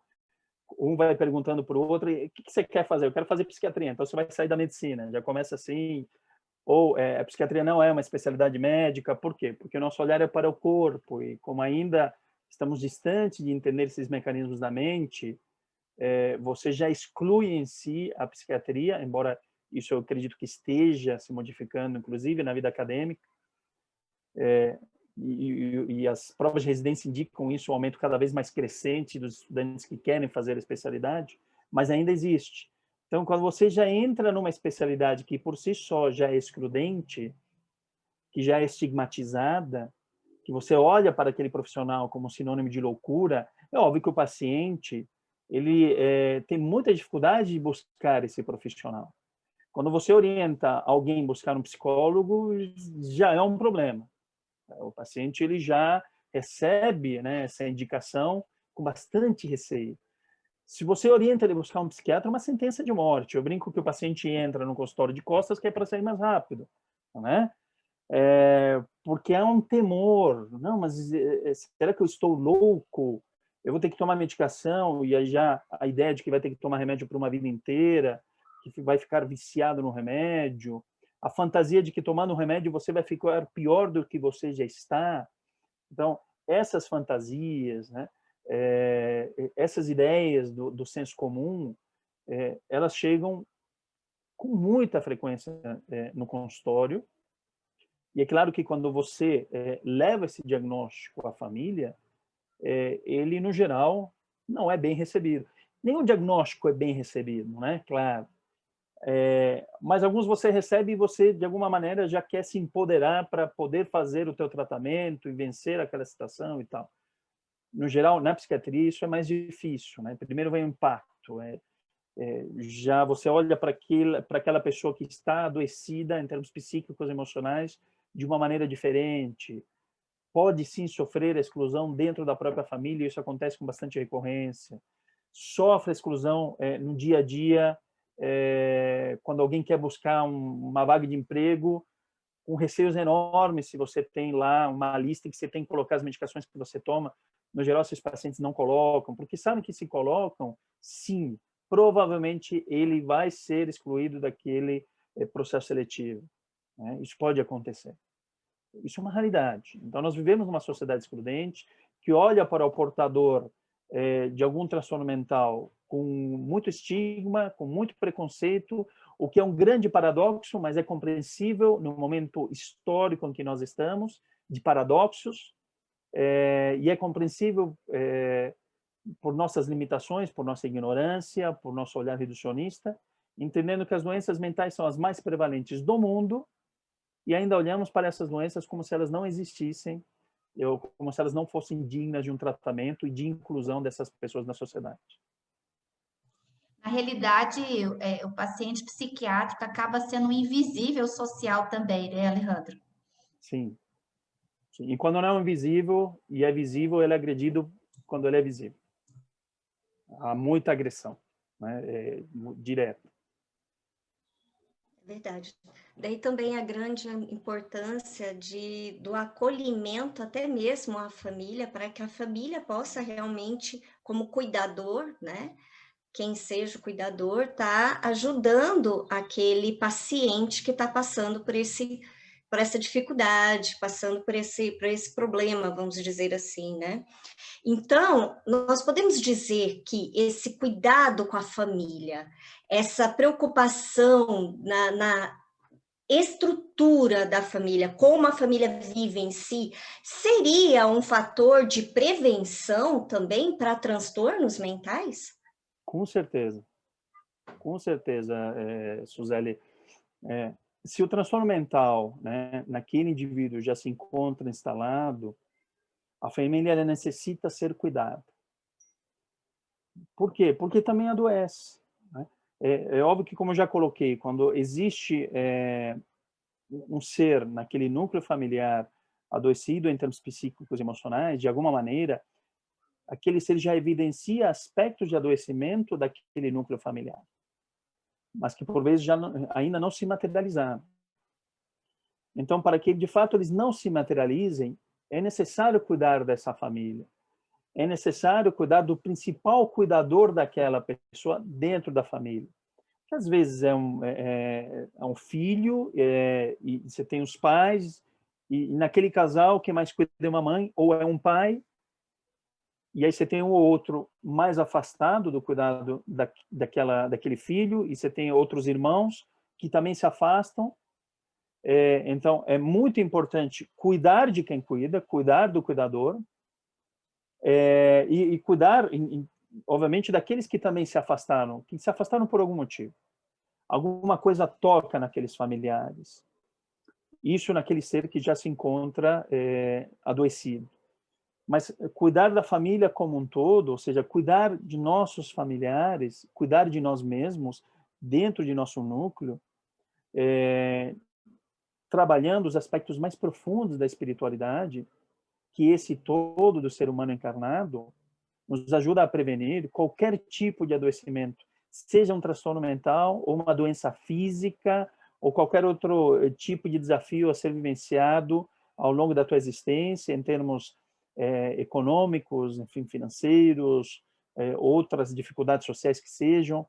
um vai perguntando para o outro, o que você quer fazer? Eu quero fazer psiquiatria, então você vai sair da medicina. Já começa assim, ou a psiquiatria não é uma especialidade médica. Por quê? Porque o nosso olhar é para o corpo, e como ainda estamos distantes de entender esses mecanismos da mente, você já exclui em si a psiquiatria, embora isso eu acredito que esteja se modificando, inclusive na vida acadêmica, e as provas de residência indicam isso, um aumento cada vez mais crescente dos estudantes que querem fazer a especialidade, mas ainda existe. Então, quando você já entra numa especialidade que por si só já é excludente, que já é estigmatizada, que você olha para aquele profissional como sinônimo de loucura, é óbvio que o paciente ele tem muita dificuldade de buscar esse profissional. Quando você orienta alguém a buscar um psicólogo, já é um problema. O paciente ele já recebe, né, essa indicação com bastante receio. Se você orienta ele a buscar um psiquiatra, é uma sentença de morte. Eu brinco que o paciente entra no consultório de costas que é para sair mais rápido, né? Porque há um temor. Não, mas será que eu estou louco? Eu vou ter que tomar medicação, e aí já a ideia de que vai ter que tomar remédio por uma vida inteira, que vai ficar viciado no remédio, a fantasia de que tomando o remédio você vai ficar pior do que você já está. Então, essas fantasias, né, essas ideias do senso comum, elas chegam com muita frequência no consultório. E é claro que quando você leva esse diagnóstico à família, ele, no geral, não é bem recebido. Nenhum diagnóstico é bem recebido, né? Claro. Mas alguns você recebe e você, de alguma maneira, já quer se empoderar para poder fazer o teu tratamento e vencer aquela situação e tal. No geral, na psiquiatria, isso é mais difícil, né? Primeiro vem o impacto. Já você olha para aquela pessoa que está adoecida em termos psíquicos e emocionais de uma maneira diferente. Pode sim sofrer a exclusão dentro da própria família, isso acontece com bastante recorrência. Sofre a exclusão no dia a dia, quando alguém quer buscar uma vaga de emprego, com receios enormes, se você tem lá uma lista em que você tem que colocar as medicações que você toma. No geral, esses pacientes não colocam, porque sabem que se colocam, sim, provavelmente ele vai ser excluído daquele processo seletivo, né? Isso pode acontecer. Isso é uma realidade. Então, nós vivemos numa sociedade excludente que olha para o portador de algum transtorno mental com muito estigma, com muito preconceito, o que é um grande paradoxo, mas é compreensível no momento histórico em que nós estamos, de paradoxos, e é compreensível por nossas limitações, por nossa ignorância, por nosso olhar reducionista, entendendo que as doenças mentais são as mais prevalentes do mundo, e ainda olhamos para essas doenças como se elas não existissem, como se elas não fossem dignas de um tratamento e de inclusão dessas pessoas na sociedade. Na realidade, o paciente psiquiátrico acaba sendo um invisível social também, né, Alejandro? Sim. Sim. E quando não é invisível e é visível, ele é agredido quando ele é visível. Há muita agressão, né? Direta. Verdade. Daí também a grande importância do acolhimento até mesmo à família, para que a família possa realmente, como cuidador, né? Quem seja o cuidador, está ajudando aquele paciente que está passando por essa dificuldade, passando por esse problema, vamos dizer assim, né? Então, nós podemos dizer que esse cuidado com a família, essa preocupação na estrutura da família, como a família vive em si, seria um fator de prevenção também para transtornos mentais? Com certeza, Suzeli. Se o transtorno mental, né, naquele indivíduo já se encontra instalado, a família ela necessita ser cuidada. Por quê? Porque também adoece, né? É óbvio que, como eu já coloquei, quando existe um ser naquele núcleo familiar adoecido em termos psíquicos e emocionais, de alguma maneira, aquele ser já evidencia aspectos de adoecimento daquele núcleo familiar, mas que por vezes ainda não se materializaram. Então, para que de fato eles não se materializem, é necessário cuidar dessa família. É necessário cuidar do principal cuidador daquela pessoa dentro da família, Às vezes é um filho, e você tem os pais, e naquele casal quem mais cuida é uma mãe, ou é um pai, e aí você tem um ou outro mais afastado do cuidado daquele filho, e você tem outros irmãos que também se afastam. Então, é muito importante cuidar de quem cuida, cuidar do cuidador, e cuidar, obviamente, daqueles que também se afastaram por algum motivo. Alguma coisa toca naqueles familiares. Isso naquele ser que já se encontra adoecido. Mas cuidar da família como um todo, ou seja, cuidar de nossos familiares, cuidar de nós mesmos, dentro de nosso núcleo, trabalhando os aspectos mais profundos da espiritualidade, que esse todo do ser humano encarnado nos ajuda a prevenir qualquer tipo de adoecimento, seja um transtorno mental ou uma doença física ou qualquer outro tipo de desafio a ser vivenciado ao longo da tua existência, em termos econômicos, enfim, financeiros, outras dificuldades sociais que sejam.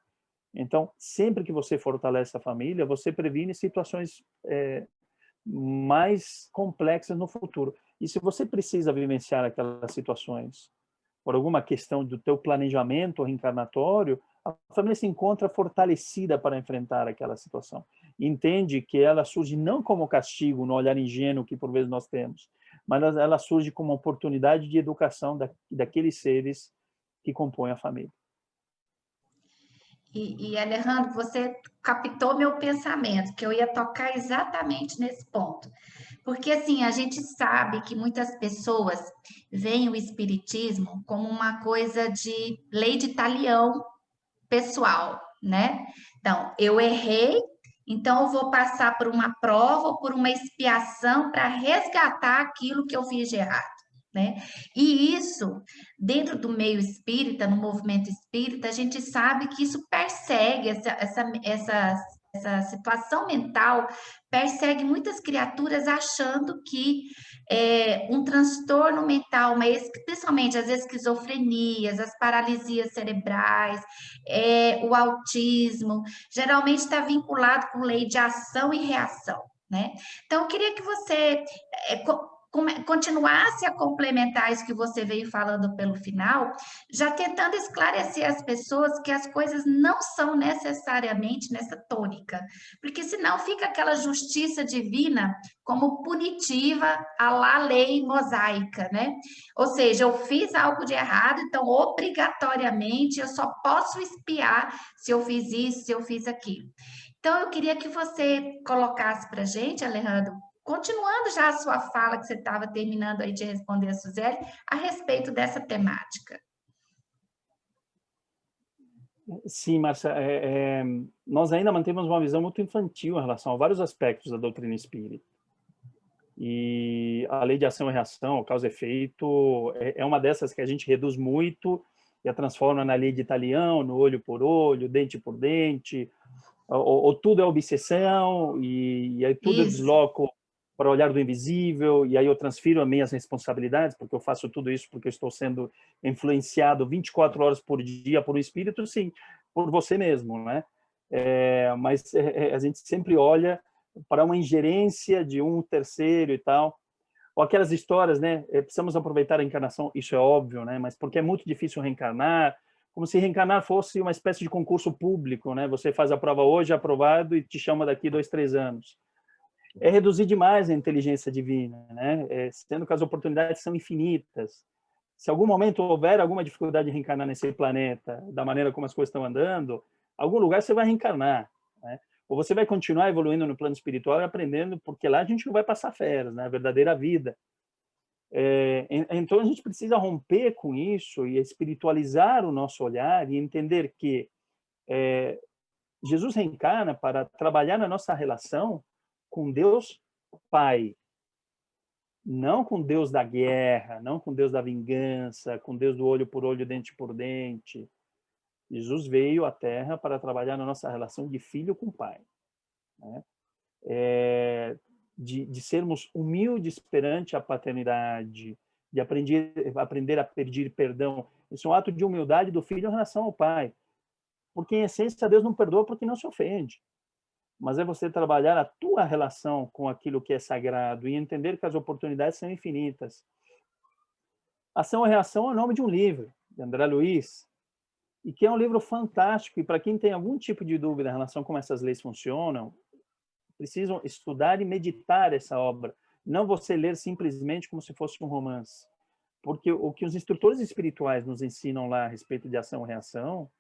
Então, sempre que você fortalece a família, você previne situações mais complexas no futuro. E se você precisa vivenciar aquelas situações por alguma questão do teu planejamento reencarnatório, a família se encontra fortalecida para enfrentar aquela situação. Entende que ela surge não como castigo, no olhar ingênuo que por vezes nós temos, mas ela surge como uma oportunidade de educação daqueles seres que compõem a família. Alejandro, você captou meu pensamento, que eu ia tocar exatamente nesse ponto. Porque, assim, a gente sabe que muitas pessoas veem o espiritismo como uma coisa de lei de talião pessoal, né? Então, eu errei, então eu vou passar por uma prova ou por uma expiação para resgatar aquilo que eu fiz de errado. Né? E isso, dentro do meio espírita, no movimento espírita, a gente sabe que isso persegue essa situação mental, persegue muitas criaturas achando que um transtorno mental, principalmente as esquizofrenias, as paralisias cerebrais, o autismo, geralmente está vinculado com lei de ação e reação. Né? Então, eu queria que você continuasse a complementar isso que você veio falando pelo final, já tentando esclarecer as pessoas que as coisas não são necessariamente nessa tônica, porque senão fica aquela justiça divina como punitiva à la lei mosaica, né? Ou seja, eu fiz algo de errado, então obrigatoriamente eu só posso expiar se eu fiz isso, se eu fiz aquilo. Então, eu queria que você colocasse para a gente, Alejandro, continuando já a sua fala que você estava terminando aí de responder a Suzeli, a respeito dessa temática. Sim, Márcia, nós ainda mantemos uma visão muito infantil em relação a vários aspectos da doutrina espírita. E a lei de ação e reação, causa e efeito, é uma dessas que a gente reduz muito e a transforma na lei de talião, no olho por olho, dente por dente, ou tudo é obsessão, e aí tudo eu desloco para o olhar do invisível, e aí eu transfiro as minhas responsabilidades, porque eu faço tudo isso porque eu estou sendo influenciado 24 horas por dia por um espírito, sim, por você mesmo, né? Mas a gente sempre olha para uma ingerência de um terceiro e tal, ou aquelas histórias, né? Precisamos aproveitar a encarnação, isso é óbvio, né? Mas porque é muito difícil reencarnar, como se reencarnar fosse uma espécie de concurso público, né? Você faz a prova hoje, aprovado, e te chama daqui 2, 3 anos. É reduzir demais a inteligência divina, né? Sendo que as oportunidades são infinitas. Se algum momento houver alguma dificuldade de reencarnar nesse planeta, da maneira como as coisas estão andando, algum lugar você vai reencarnar, né? Ou você vai continuar evoluindo no plano espiritual e aprendendo, porque lá a gente não vai passar férias, né? A verdadeira vida. Então a gente precisa romper com isso e espiritualizar o nosso olhar e entender que Jesus reencarna para trabalhar na nossa relação com Deus Pai, não com Deus da guerra, não com Deus da vingança, com Deus do olho por olho, dente por dente. Jesus veio à Terra para trabalhar na nossa relação de filho com pai, né? De sermos humildes perante a paternidade, de aprender a pedir perdão. Isso é um ato de humildade do filho em relação ao pai. Porque, em essência, Deus não perdoa porque não se ofende. Mas é você trabalhar a tua relação com aquilo que é sagrado e entender que as oportunidades são infinitas. Ação e Reação é o nome de um livro, de André Luiz, e que é um livro fantástico. E para quem tem algum tipo de dúvida em relação a como essas leis funcionam, precisam estudar e meditar essa obra. Não você ler simplesmente como se fosse um romance. Porque o que os instrutores espirituais nos ensinam lá a respeito de ação e reação,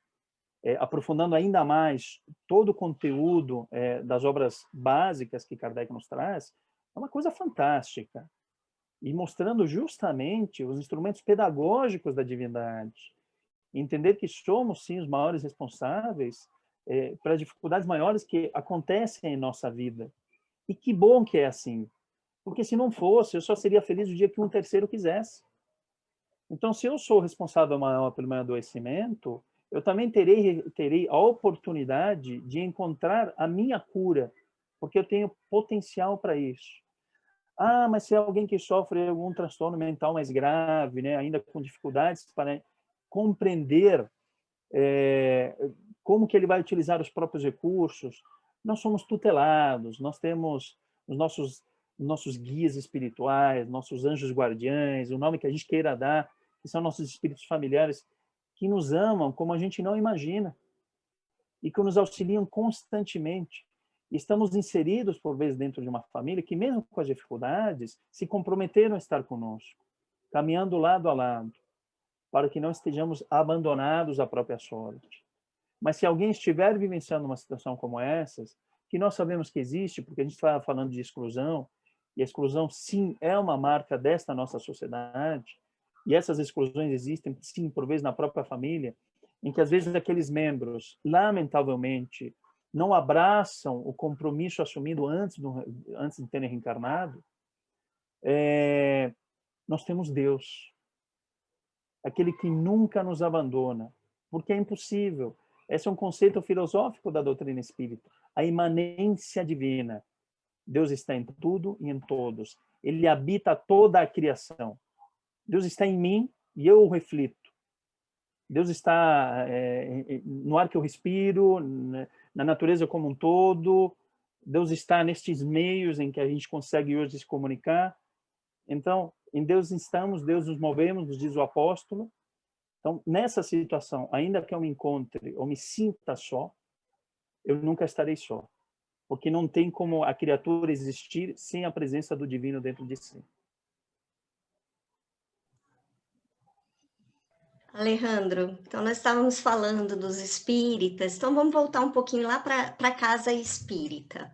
aprofundando ainda mais todo o conteúdo das obras básicas que Kardec nos traz, é uma coisa fantástica. E mostrando justamente os instrumentos pedagógicos da divindade. Entender que somos, sim, os maiores responsáveis para as dificuldades maiores que acontecem em nossa vida. E que bom que é assim. Porque se não fosse, eu só seria feliz o dia que um terceiro quisesse. Então, se eu sou responsável maior pelo meu adoecimento, eu também terei a oportunidade de encontrar a minha cura, porque eu tenho potencial para isso. Ah, mas se é alguém que sofre algum transtorno mental mais grave, né, ainda com dificuldades para compreender como que ele vai utilizar os próprios recursos, nós somos tutelados, nós temos os nossos guias espirituais, nossos anjos guardiães, o nome que a gente queira dar, que são nossos espíritos familiares, que nos amam como a gente não imagina e que nos auxiliam constantemente. Estamos inseridos, por vezes, dentro de uma família que, mesmo com as dificuldades, se comprometeram a estar conosco, caminhando lado a lado, para que não estejamos abandonados à própria sorte. Mas se alguém estiver vivenciando uma situação como essas, que nós sabemos que existe, porque a gente está falando de exclusão, e a exclusão, sim, é uma marca desta nossa sociedade, e essas exclusões existem, sim, por vezes na própria família, em que às vezes aqueles membros, lamentavelmente, não abraçam o compromisso assumido antes de terem reencarnado, nós temos Deus, aquele que nunca nos abandona, porque é impossível. Esse é um conceito filosófico da doutrina espírita, a imanência divina. Deus está em tudo e em todos. Ele habita toda a criação. Deus está em mim e eu o reflito. Deus está no ar que eu respiro, na natureza como um todo. Deus está nestes meios em que a gente consegue hoje se comunicar. Então, em Deus estamos, Deus nos movemos, nos diz o apóstolo. Então, nessa situação, ainda que eu me encontre ou me sinta só, eu nunca estarei só. Porque não tem como a criatura existir sem a presença do divino dentro de si. Alejandro, então nós estávamos falando dos espíritas, então vamos voltar um pouquinho lá para a casa espírita.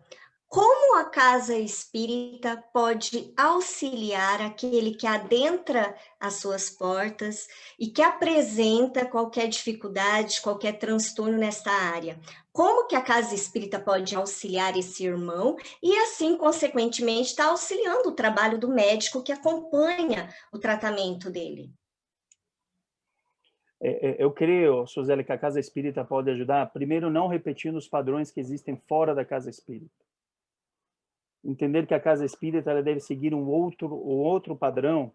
Como a casa espírita pode auxiliar aquele que adentra as suas portas e que apresenta qualquer dificuldade, qualquer transtorno nesta área? Como que a casa espírita pode auxiliar esse irmão e, assim, consequentemente, está auxiliando o trabalho do médico que acompanha o tratamento dele? Eu creio, Suzeli, que a casa espírita pode ajudar, primeiro, não repetindo os padrões que existem fora da casa espírita. Entender que a casa espírita ela deve seguir um outro padrão,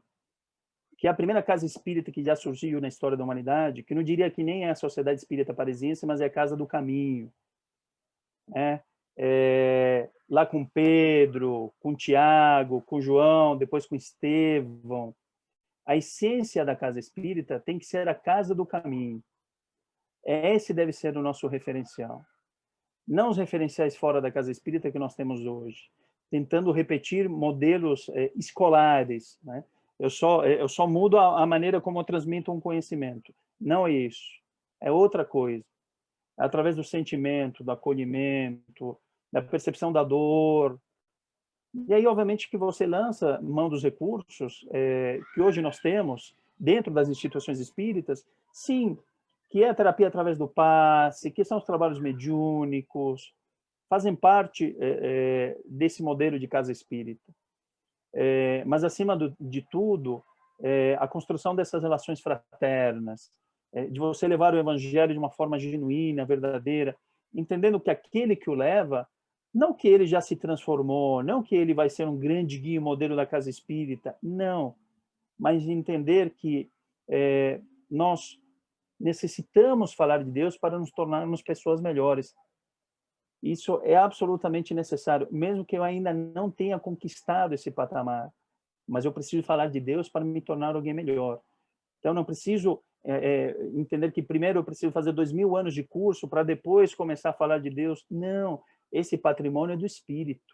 que é a primeira casa espírita que já surgiu na história da humanidade, que não diria que nem é a Sociedade Espírita Parisiense, mas é a Casa do Caminho. Lá com Pedro, com Tiago, com João, depois com Estevão. A essência da casa espírita tem que ser a casa do caminho. Esse deve ser o nosso referencial. Não os referenciais fora da casa espírita que nós temos hoje, tentando repetir modelos escolares, né? Eu só mudo a maneira como eu transmito um conhecimento. Não é isso. É outra coisa. É através do sentimento, do acolhimento, da percepção da dor. E aí, obviamente, que você lança mão dos recursos que hoje nós temos dentro das instituições espíritas, sim, que é a terapia através do passe, que são os trabalhos mediúnicos, fazem parte desse modelo de casa espírita. Mas, acima de tudo, a construção dessas relações fraternas, de você levar o evangelho de uma forma genuína, verdadeira, entendendo que aquele que o leva, não que ele já se transformou, não que ele vai ser um grande guia, modelo da casa espírita, não, mas entender que nós necessitamos falar de Deus para nos tornarmos pessoas melhores. Isso é absolutamente necessário, mesmo que eu ainda não tenha conquistado esse patamar, mas eu preciso falar de Deus para me tornar alguém melhor. Então, eu não preciso entender que primeiro eu preciso fazer 2000 anos de curso para depois começar a falar de Deus. Não, esse patrimônio é do Espírito.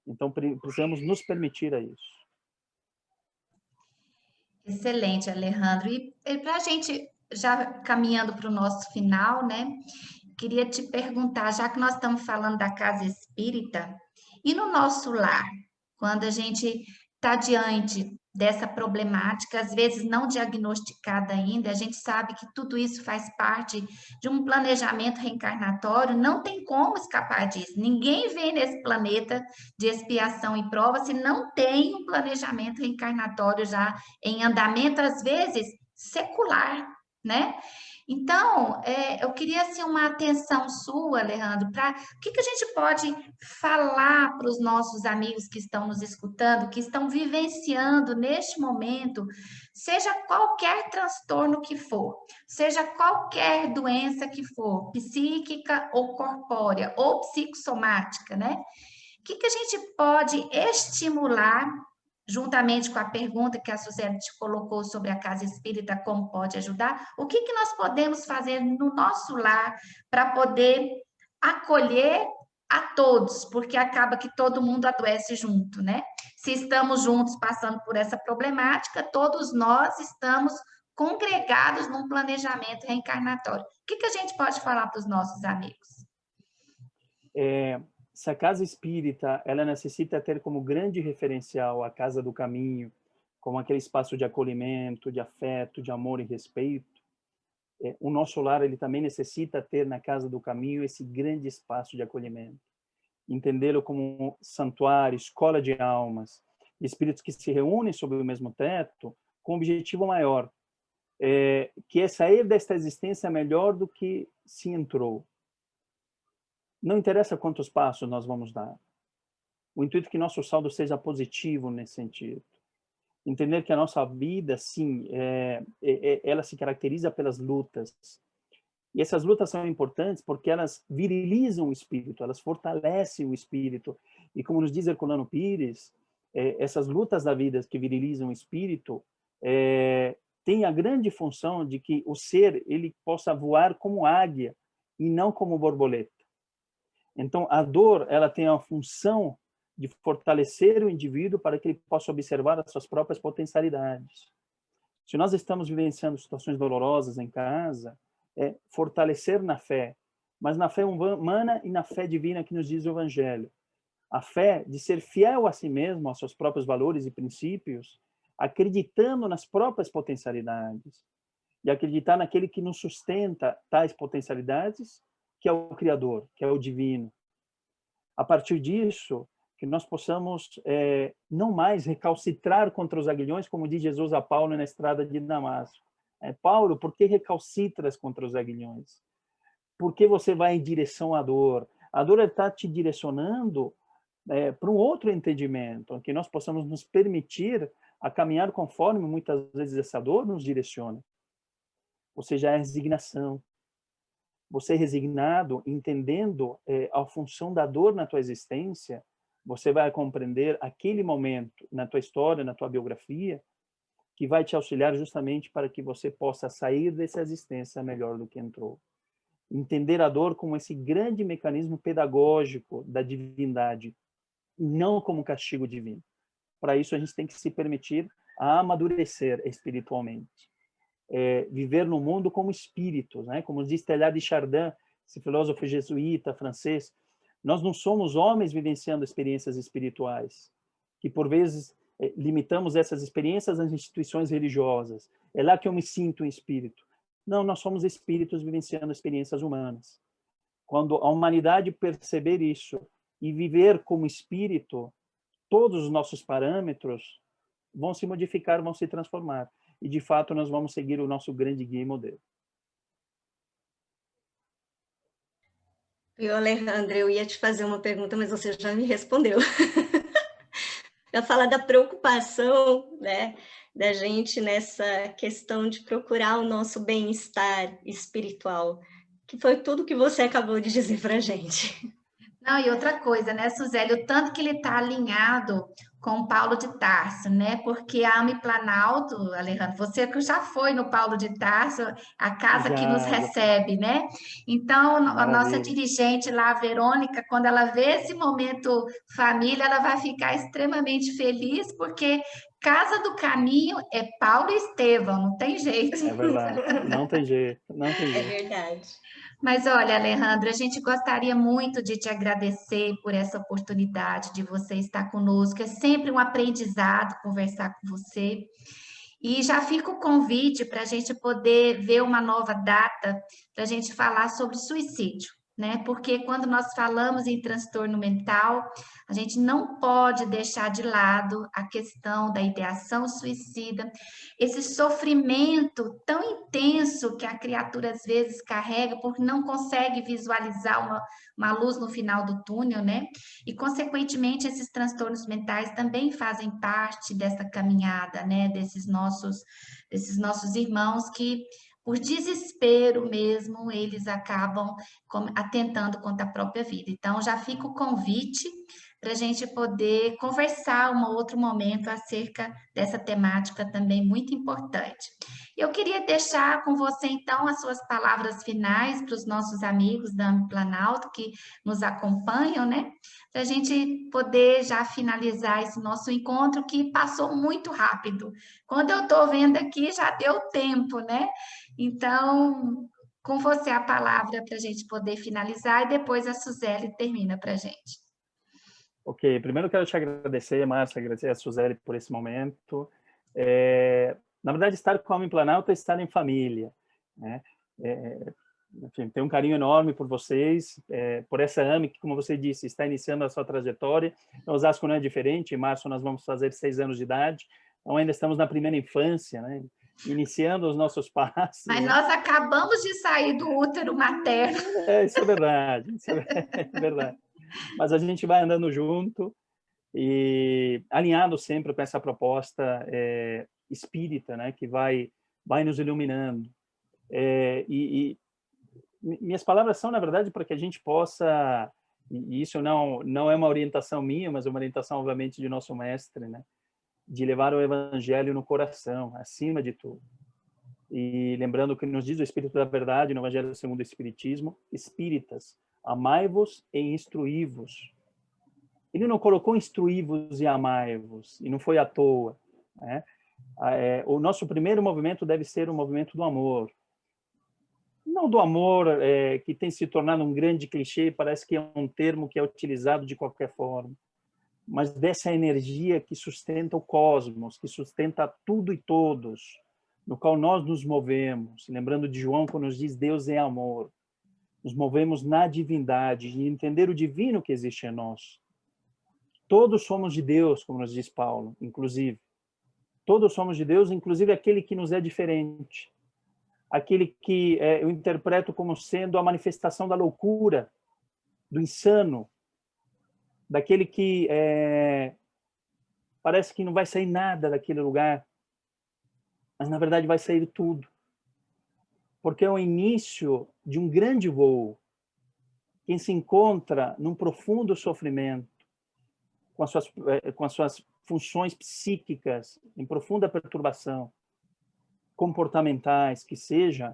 Então, precisamos nos permitir a isso. Excelente, Alejandro. E para a gente, já caminhando para o nosso final, né? Queria te perguntar, já que nós estamos falando da casa espírita, e no nosso lar, quando a gente está diante dessa problemática, às vezes não diagnosticada ainda, a gente sabe que tudo isso faz parte de um planejamento reencarnatório, não tem como escapar disso. Ninguém vem nesse planeta de expiação e prova se não tem um planejamento reencarnatório já em andamento, às vezes secular, né? Então, eu queria assim, uma atenção sua, Alejandro, para o que a gente pode falar para os nossos amigos que estão nos escutando, que estão vivenciando neste momento, seja qualquer transtorno que for, seja qualquer doença que for, psíquica ou corpórea, ou psicossomática, né? O que a gente pode estimular juntamente com a pergunta que a Suzete te colocou sobre a casa espírita, como pode ajudar, o que nós podemos fazer no nosso lar para poder acolher a todos, porque acaba que todo mundo adoece junto, né? Se estamos juntos passando por essa problemática, todos nós estamos congregados num planejamento reencarnatório. O que a gente pode falar para os nossos amigos? Se a casa espírita, ela necessita ter como grande referencial a casa do caminho, como aquele espaço de acolhimento, de afeto, de amor e respeito, o nosso lar ele também necessita ter na casa do caminho esse grande espaço de acolhimento. Entendê-lo como um santuário, escola de almas, espíritos que se reúnem sob o mesmo teto com um objetivo maior, que é sair desta existência melhor do que se entrou. Não interessa quantos passos nós vamos dar. O intuito é que nosso saldo seja positivo nesse sentido. Entender que a nossa vida, sim, ela se caracteriza pelas lutas. E essas lutas são importantes porque elas virilizam o espírito, elas fortalecem o espírito. E como nos diz Herculano Pires, essas lutas da vida que virilizam o espírito têm a grande função de que o ser ele possa voar como águia e não como borboleta. Então, a dor, ela tem a função de fortalecer o indivíduo para que ele possa observar as suas próprias potencialidades. Se nós estamos vivenciando situações dolorosas em casa, fortalecer na fé, mas na fé humana e na fé divina que nos diz o Evangelho. A fé de ser fiel a si mesmo, aos seus próprios valores e princípios, acreditando nas próprias potencialidades e acreditar naquele que nos sustenta tais potencialidades, que é o Criador, que é o Divino. A partir disso, que nós possamos não mais recalcitrar contra os aguilhões, como diz Jesus a Paulo na estrada de Damasco. Paulo, por que recalcitras contra os aguilhões? Por que você vai em direção à dor? A dor está te direcionando para um outro entendimento, que nós possamos nos permitir a caminhar conforme muitas vezes essa dor nos direciona. Ou seja, a resignação. Você resignado, entendendo a função da dor na tua existência, você vai compreender aquele momento na tua história, na tua biografia, que vai te auxiliar justamente para que você possa sair dessa existência melhor do que entrou. Entender a dor como esse grande mecanismo pedagógico da divindade, e não como castigo divino. Para isso, a gente tem que se permitir a amadurecer espiritualmente. Viver no mundo como espíritos, né? Como diz Teilhard de Chardin, esse filósofo jesuíta francês, nós não somos homens vivenciando experiências espirituais, que por vezes limitamos essas experiências às instituições religiosas. É lá que eu me sinto em espírito. Não, nós somos espíritos vivenciando experiências humanas. Quando a humanidade perceber isso e viver como espírito, todos os nossos parâmetros vão se modificar, vão se transformar. E, de fato, nós vamos seguir o nosso grande guia e modelo. Alejandro, eu ia te fazer uma pergunta, mas você já me respondeu. Eu falo da preocupação, né, da gente nessa questão de procurar o nosso bem-estar espiritual, que foi tudo que você acabou de dizer para a gente. Não, e outra coisa, né, Suzeli, o tanto que ele está alinhado com Paulo de Tarso, né? Porque a AME Planalto, Alejandro, você que já foi no Paulo de Tarso, a casa que nos Já foi. recebe, né? Então, a nossa Maravilha. dirigente lá, a Verônica, quando ela vê esse momento família, ela vai ficar extremamente feliz, porque Casa do Caminho é Paulo e Estevão, não tem jeito. É verdade. Não tem jeito, não tem É jeito. verdade. Mas olha, Alejandra, a gente gostaria muito de te agradecer por essa oportunidade de você estar conosco. É sempre um aprendizado conversar com você. E já fica o convite para a gente poder ver uma nova data para a gente falar sobre suicídio, né? Porque quando nós falamos em transtorno mental, a gente não pode deixar de lado a questão da ideação suicida, esse sofrimento tão intenso que a criatura às vezes carrega, porque não consegue visualizar uma luz no final do túnel, né? E, consequentemente, esses transtornos mentais também fazem parte dessa caminhada, né? Desses nossos irmãos que, por desespero mesmo, eles acabam atentando contra a própria vida. Então, já fica o convite para a gente poder conversar um outro momento acerca dessa temática também muito importante. Eu queria deixar com você, então, as suas palavras finais para os nossos amigos da Planalto que nos acompanham, né? Para a gente poder já finalizar esse nosso encontro que passou muito rápido. Quando eu estou vendo aqui, já deu tempo, né? Então, com você a palavra para a gente poder finalizar e depois a Suzeli termina para a gente. Ok, primeiro quero te agradecer, Márcia, agradecer a Suzeli por esse momento. Na verdade, estar com a AME Planalto é estar em família, né? Enfim, tenho um carinho enorme por vocês, por essa AME que, como você disse, está iniciando a sua trajetória. Em Osasco não é diferente, em março nós vamos fazer 6 anos de idade, então ainda estamos na primeira infância, né? Iniciando os nossos passos. Mas né? nós acabamos de sair do útero materno. Isso é verdade, isso é verdade. Mas a gente vai andando junto e alinhado sempre com essa proposta espírita, né, que vai nos iluminando. E minhas palavras são, na verdade, para que a gente possa, e isso não é uma orientação minha, mas é uma orientação, obviamente, de nosso mestre, né, de levar o evangelho no coração, acima de tudo. E lembrando o que nos diz o Espírito da Verdade no Evangelho segundo o Espiritismo: espíritas, amai-vos e instruí-vos. Ele não colocou instruí-vos e amai-vos, e não foi à toa, né? O nosso primeiro movimento deve ser o movimento do amor. Não do amor que tem se tornado um grande clichê, parece que é um termo que é utilizado de qualquer forma, mas dessa energia que sustenta o cosmos, que sustenta tudo e todos, no qual nós nos movemos. Lembrando de João, quando nos diz Deus é amor. Nos movemos na divindade, e entender o divino que existe em nós. Todos somos de Deus, como nos diz Paulo, inclusive. Todos somos de Deus, inclusive aquele que nos é diferente. Aquele que eu interpreto como sendo a manifestação da loucura, do insano, daquele que parece que não vai sair nada daquele lugar, mas na verdade vai sair tudo. Porque é o início de um grande voo. Quem se encontra num profundo sofrimento, com as suas funções psíquicas em profunda perturbação, comportamentais, que seja,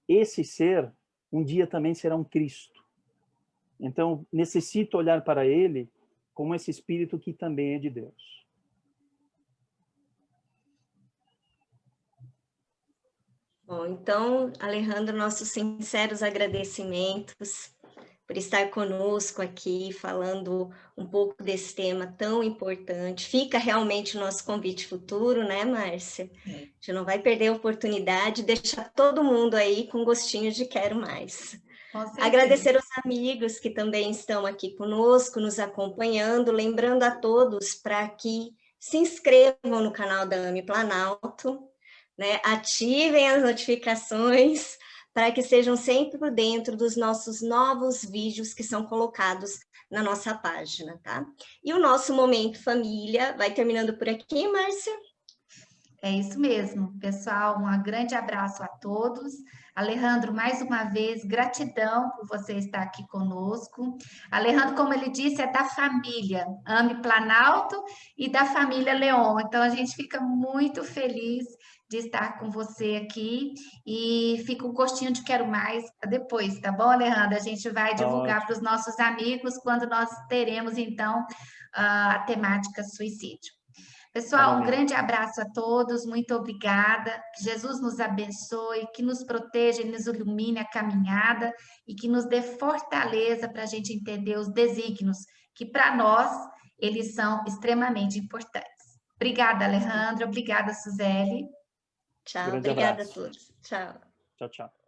esse ser um dia também será um Cristo. Então, necessito olhar para ele como esse espírito que também é de Deus. Bom, então, Alejandro, nossos sinceros agradecimentos por estar conosco aqui, falando um pouco desse tema tão importante. Fica realmente o nosso convite futuro, né, Márcia? A gente não vai perder a oportunidade de deixar todo mundo aí com gostinho de quero mais. Agradecer aos amigos que também estão aqui conosco, nos acompanhando, lembrando a todos para que se inscrevam no canal da AME Planalto, né? Ativem as notificações para que sejam sempre por dentro dos nossos novos vídeos que são colocados na nossa página, tá? E o nosso Momento Família vai terminando por aqui, Márcia? É isso mesmo, pessoal. Um grande abraço a todos. Alejandro, mais uma vez, gratidão por você estar aqui conosco. Alejandro, como ele disse, é da família Ame Planalto e da família Leon. Então, a gente fica muito feliz de estar com você aqui e fica um gostinho de quero mais depois, tá bom, Alejandro? A gente vai divulgar para Ótimo. os nossos amigos quando nós teremos, então, a temática suicídio. Pessoal, um Maravilha. grande abraço a todos, muito obrigada. Que Jesus nos abençoe, que nos proteja e nos ilumine a caminhada e que nos dê fortaleza para a gente entender os desígnios, que para nós eles são extremamente importantes. Obrigada, Alejandra. Obrigada, Suzeli. Tchau, Grande obrigada a abraço. todos. Tchau. Tchau, tchau.